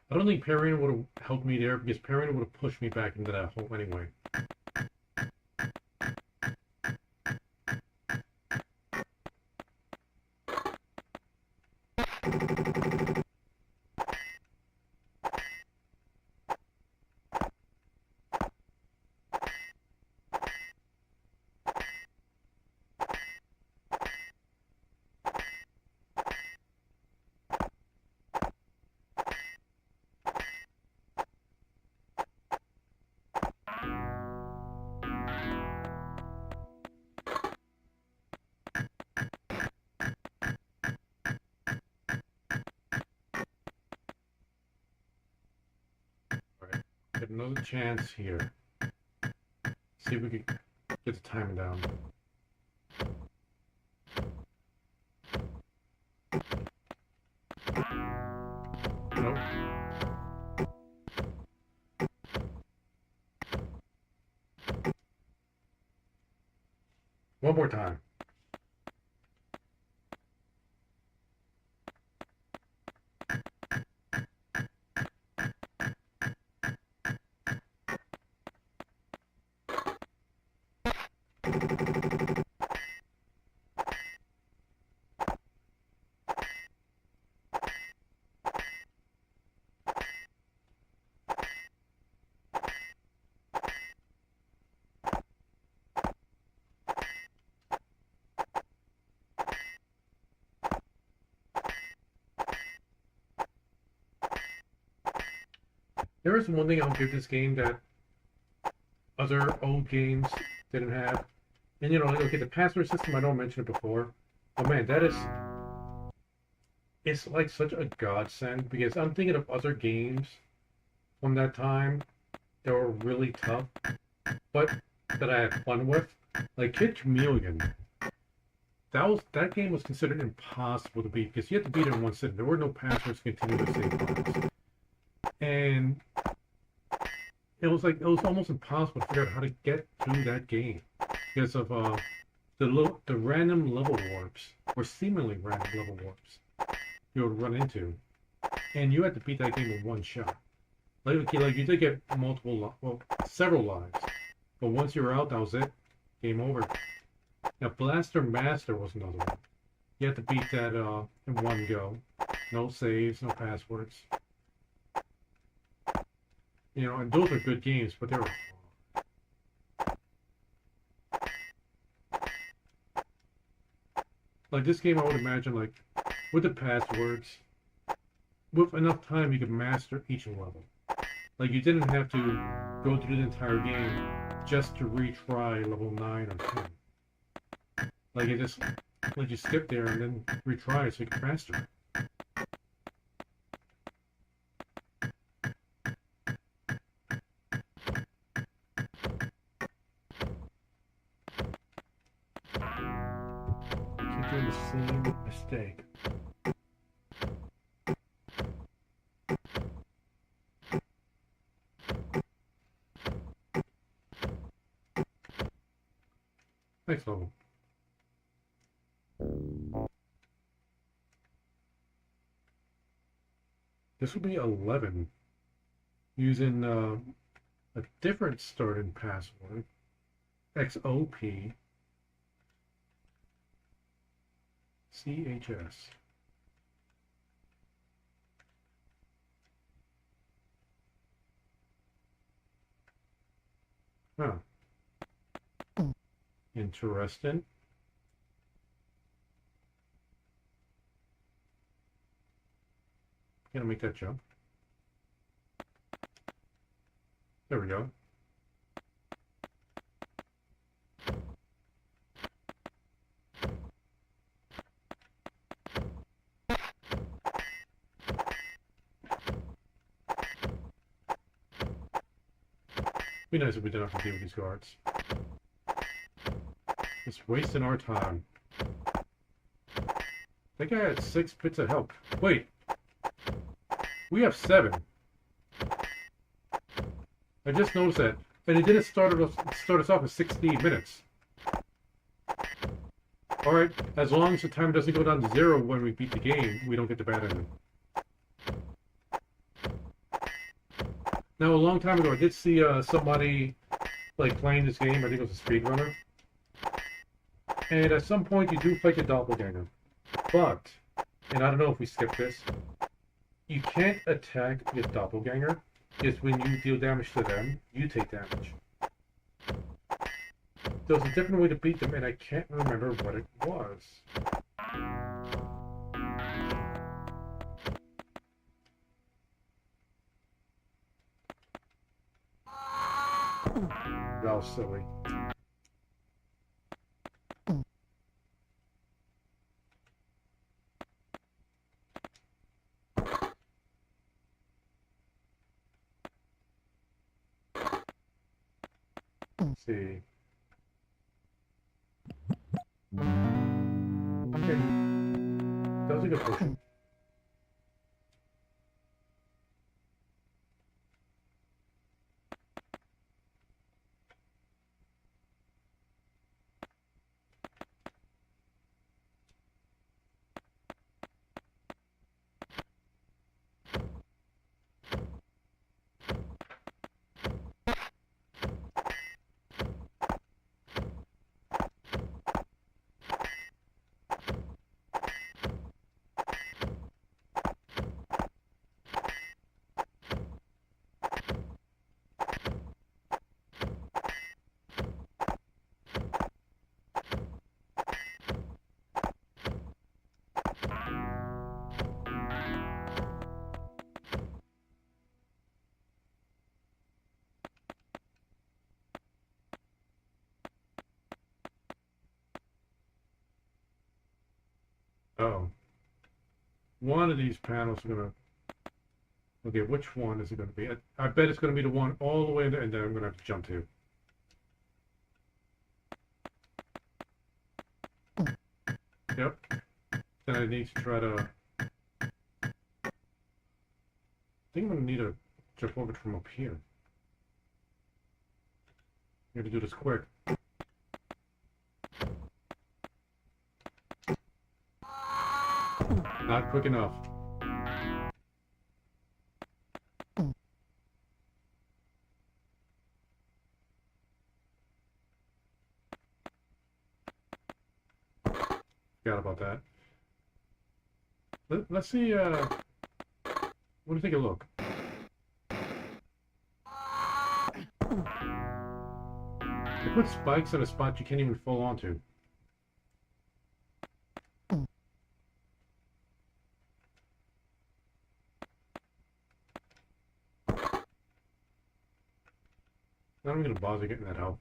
I don't think parrying would have helped me there because parrying would have pushed me back into that hole anyway. get another chance here. See if we can get the timing down. Nope. One more time. There is one thing I'll give this game that other old games didn't have. And you know, like, okay, the password system, I don't mention it before. But man, that is, it's like such a godsend because I'm thinking of other games from that time that were really tough, but that I had fun with. Like Kid Chameleon. That game was considered impossible to beat because you had to beat it in one sitting. There were no passwords to continue to save files. And it was almost impossible to figure out how to get through that game because of the random level warps or seemingly random level warps you would run into, and you had to beat that game in one shot. Like you did get several lives, but once you were out, that was it. Game over. Now Blaster Master was another one. You had to beat that in one go. No saves, no passwords. You know, and those are good games, but they were like this game. I would imagine, like, with the passwords, with enough time, you could master each level. Like you didn't have to go through the entire game just to retry level 9 or 10. Like it just, like you skip there and then retry so you can master it. Doing the same mistake. Next level. This will be 11 using a different starting password. XOP CHS. Huh. Interesting. Gonna make that jump. There we go. Be nice if we didn't have to deal with these guards. It's wasting our time. That guy had 6 bits of health. Wait. We have 7. I just noticed that. And it didn't start us off at 60 minutes. Alright, as long as the timer doesn't go down to 0 when we beat the game, we don't get the bad ending. Now, a long time ago, I did see somebody like playing this game. I think it was a speedrunner. And at some point, you do fight the doppelganger. But, and I don't know if we skipped this, you can't attack your doppelganger, because when you deal damage to them, you take damage. There's a different way to beat them, and I can't remember what it was. That was silly. Let's see. Okay. That was a good potion. Oh. One of these panels are gonna. Okay, which one is it gonna be? I bet it's gonna be the one all the way in there, and then I'm gonna have to jump to. Yep. Then I need to try to. I think I'm gonna need to jump over from up here. You have to do this quick. Not quick enough. Forgot about that. Let's see, what do you think it look? They put spikes in a spot you can't even fall onto. Not even gonna bother getting that help.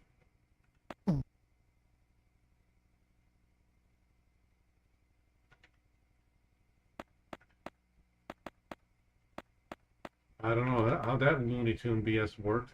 I don't know how that Looney Tune BS worked.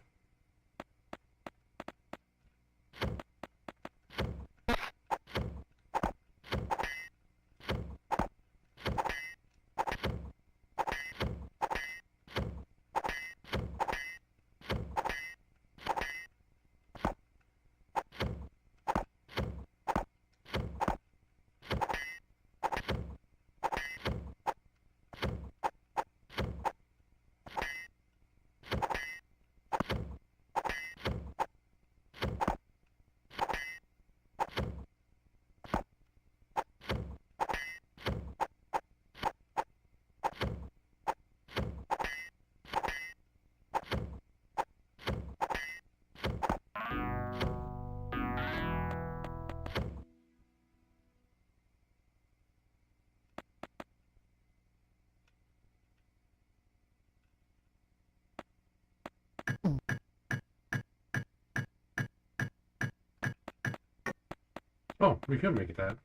Oh, we could make it that.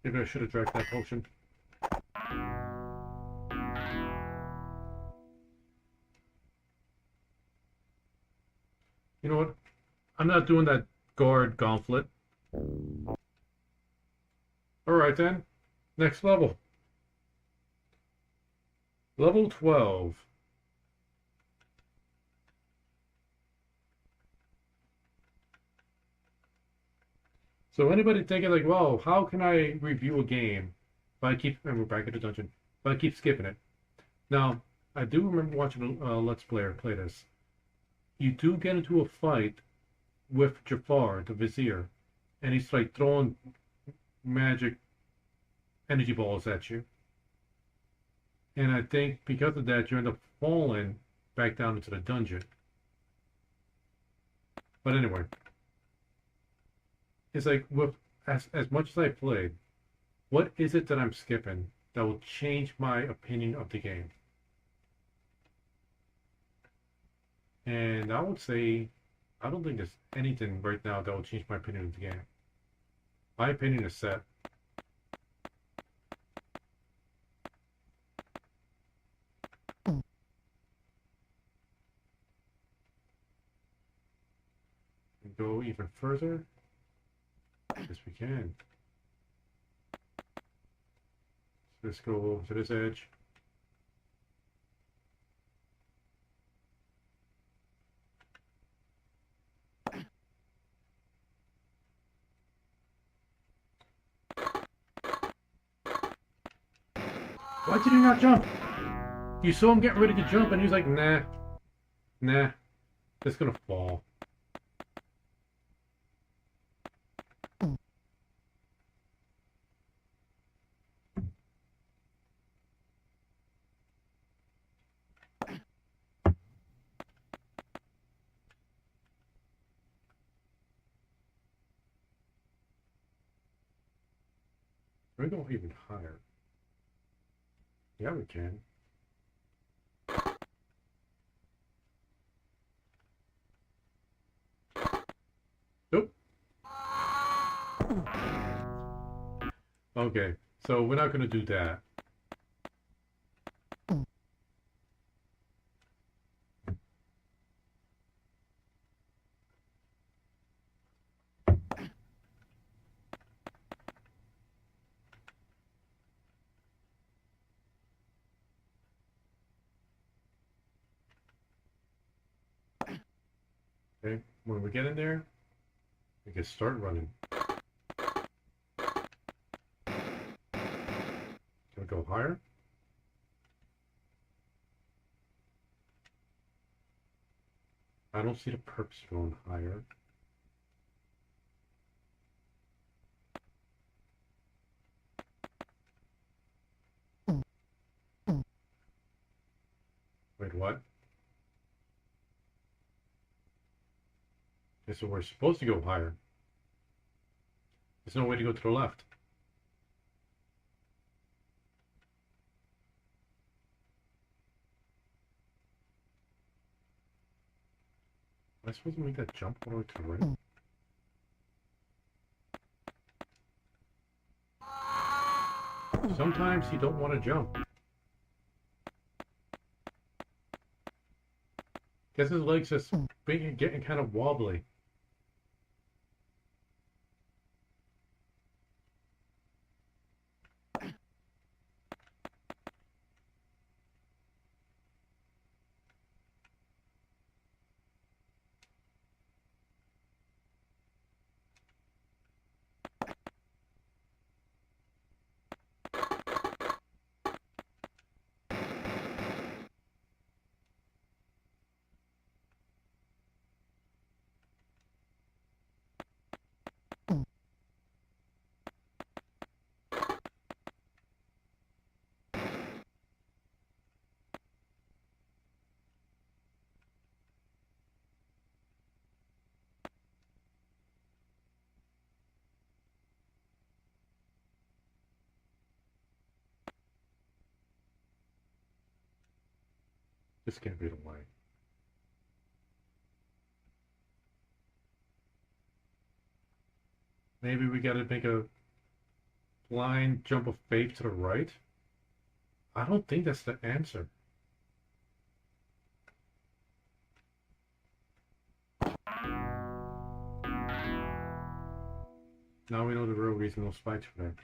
Maybe I should have drank that potion. You know what? I'm not doing that guard gauntlet. Alright then. Next level. Level 12. So anybody thinking like, well, how can I review a game if I keep, and we're back at the dungeon, if I keep skipping it? Now, I do remember watching a Let's Player play this. You do get into a fight with Jafar, the Vizier, and he's like throwing magic energy balls at you. And I think because of that, you end up falling back down into the dungeon. But anyway, it's like with as much as I played, what is it that I'm skipping that will change my opinion of the game? And I would say, I don't think there's anything right now that will change my opinion of the game. My opinion is set. And go even further. Yes, we can. So let's go over to this edge. Why did he not jump? You saw him getting ready to jump and he was like, nah, nah, it's gonna fall. We go even higher. Yeah, we can. Nope. Okay, so we're not gonna do that. Okay, when we get in there, we can start running. Can we go higher? I don't see the purpose of going higher. Wait, what? Okay, so we're supposed to go higher. There's no way to go to the left. Am I supposed to make that jump all the way to the right? Sometimes you don't want to jump. Guess his legs just getting kind of wobbly. This can't be the way. Maybe we gotta make a blind jump of faith to the right? I don't think that's the answer. Now we know the real reason those spikes were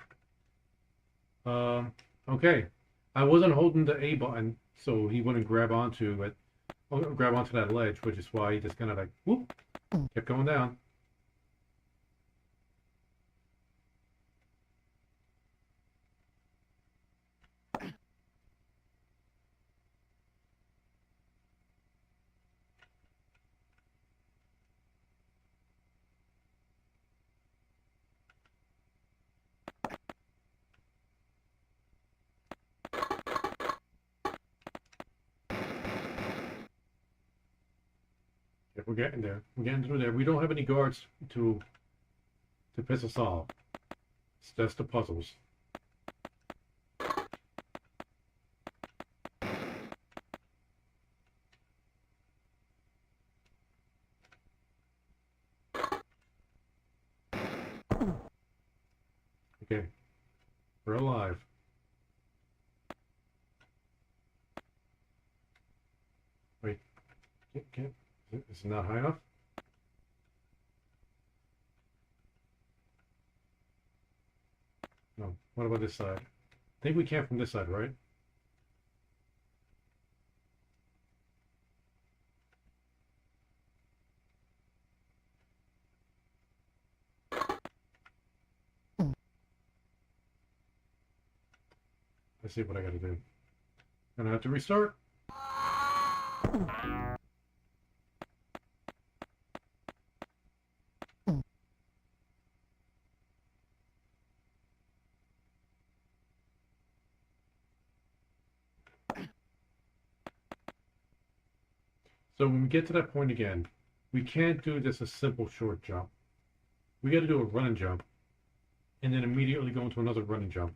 there. Okay. I wasn't holding the A button, so he wouldn't grab onto it, grab onto that ledge, which is why he just kind of like, whoop, kept going down. If we're getting there, we're getting through there. We don't have any guards to piss us off. It's just the puzzles. Okay, we're alive. Wait, is it not high enough? No. What about this side? I think we can from this side, right? Let's see what I gotta do. Gonna have to restart. So when we get to that point again, we can't do just a simple short jump. We got to do a run and jump, and then immediately go into another run and jump.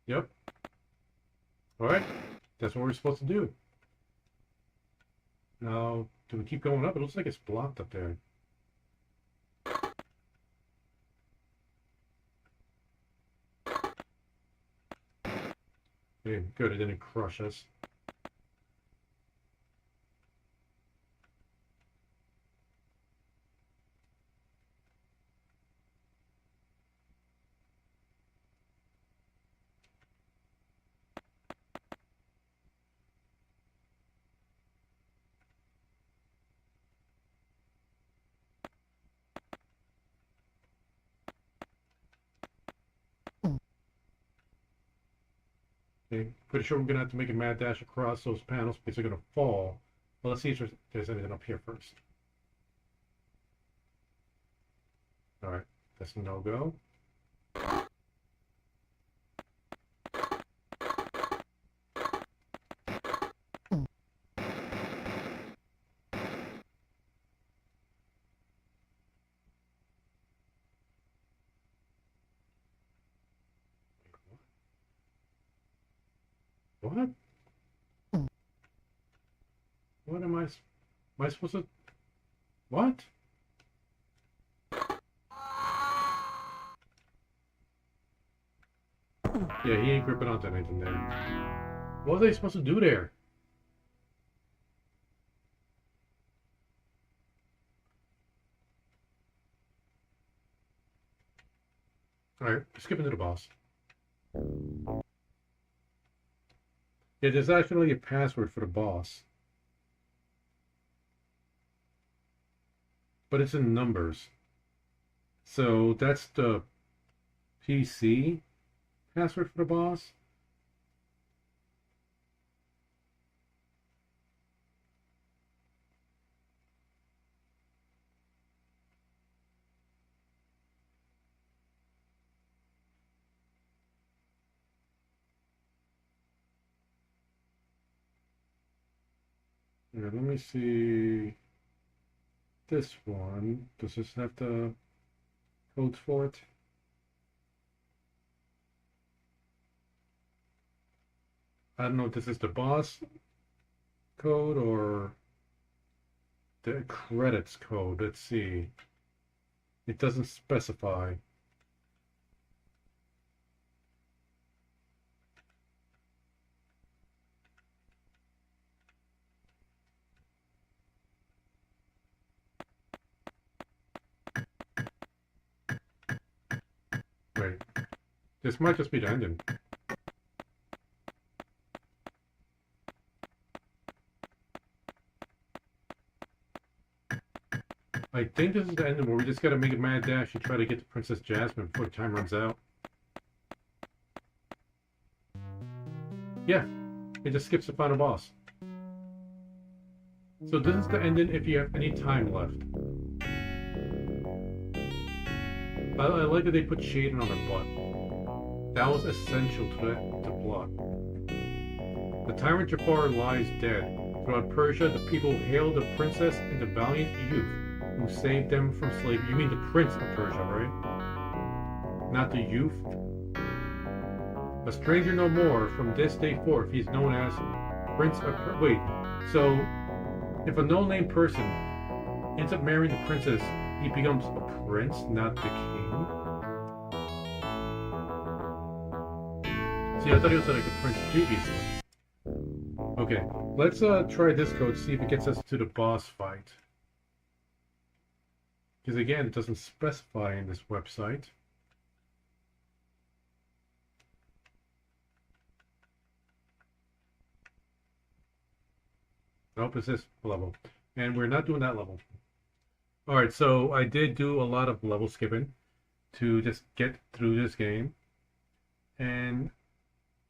Yep. All right. That's what we're supposed to do. Now, do we keep going up? It looks like it's blocked up there. Okay, good. It didn't crush us. Okay, pretty sure we're gonna have to make a mad dash across those panels because they're gonna fall. Well, let's see if there's anything up here first. All right, that's a no-go. What? What am I supposed to? What? Yeah, he ain't gripping onto anything there. What was I supposed to do there? Alright, skipping to the boss. Yeah, there's actually a password for the boss. But it's in numbers. So that's the PC password for the boss. Yeah, let me see this one. Does this have the codes for it? I don't know if this is the boss code or the credits code. Let's see. It doesn't specify. Wait. This might just be the ending. I think this is the ending where we just gotta make a mad dash and try to get to Princess Jasmine before the time runs out. Yeah, it just skips the final boss. So this is the ending if you have any time left. I like that they put shading on her butt. That was essential to the plot. The tyrant Jafar lies dead, so Throughout Persia, the people hailed the princess and the valiant youth who saved them from slavery. You mean the Prince of Persia, right? Not the youth? A stranger no more. From this day forth, he is known as Prince of Persia. Wait, so if a no-name person ends up marrying the princess, he becomes a prince, not the king? See, I thought he was like a prince previously. Okay, let's try this code, see if it gets us to the boss fight. Because again, it doesn't specify in this website. Nope, it's this level. And we're not doing that level. Alright, so I did do a lot of level skipping to just get through this game. And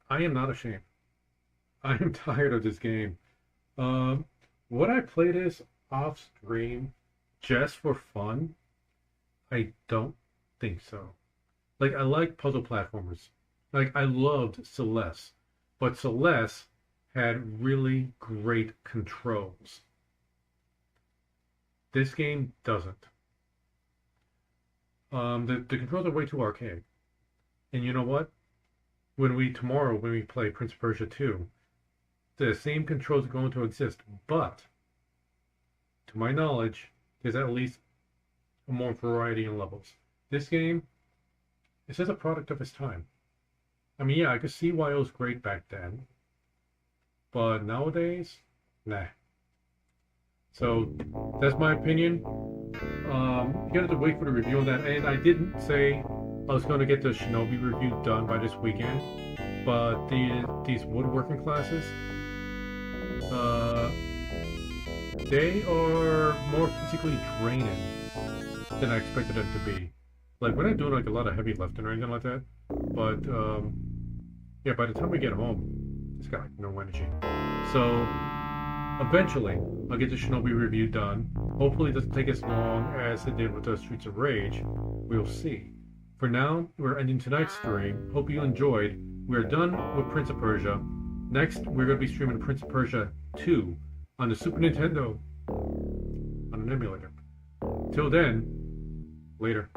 I am not ashamed. I am tired of this game. Would I play this off stream just for fun? I don't think so. Like, I like puzzle platformers. Like, I loved Celeste. But Celeste had really great controls. This game doesn't. The controls are way too archaic. And you know what? Tomorrow, when we play Prince of Persia 2, the same controls are going to exist, but to my knowledge, there's at least a more variety in levels. This game is just a product of its time. I mean, yeah, I could see why it was great back then, but nowadays, nah. So that's my opinion. You gotta have to wait for the review on that, and I didn't say I was going to get the Shinobi review done by this weekend, but these woodworking classes, they are more physically draining than I expected them to be. Like, we're not doing like a lot of heavy lifting or anything like that, but yeah, by the time we get home, it's got like no energy. So eventually, I'll get the Shinobi review done. Hopefully it doesn't take as long as it did with the Streets of Rage. We'll see. For now, we're ending tonight's stream. Hope you enjoyed. We're done with Prince of Persia. Next, we're going to be streaming Prince of Persia 2 on the Super Nintendo on an emulator. Till then, later.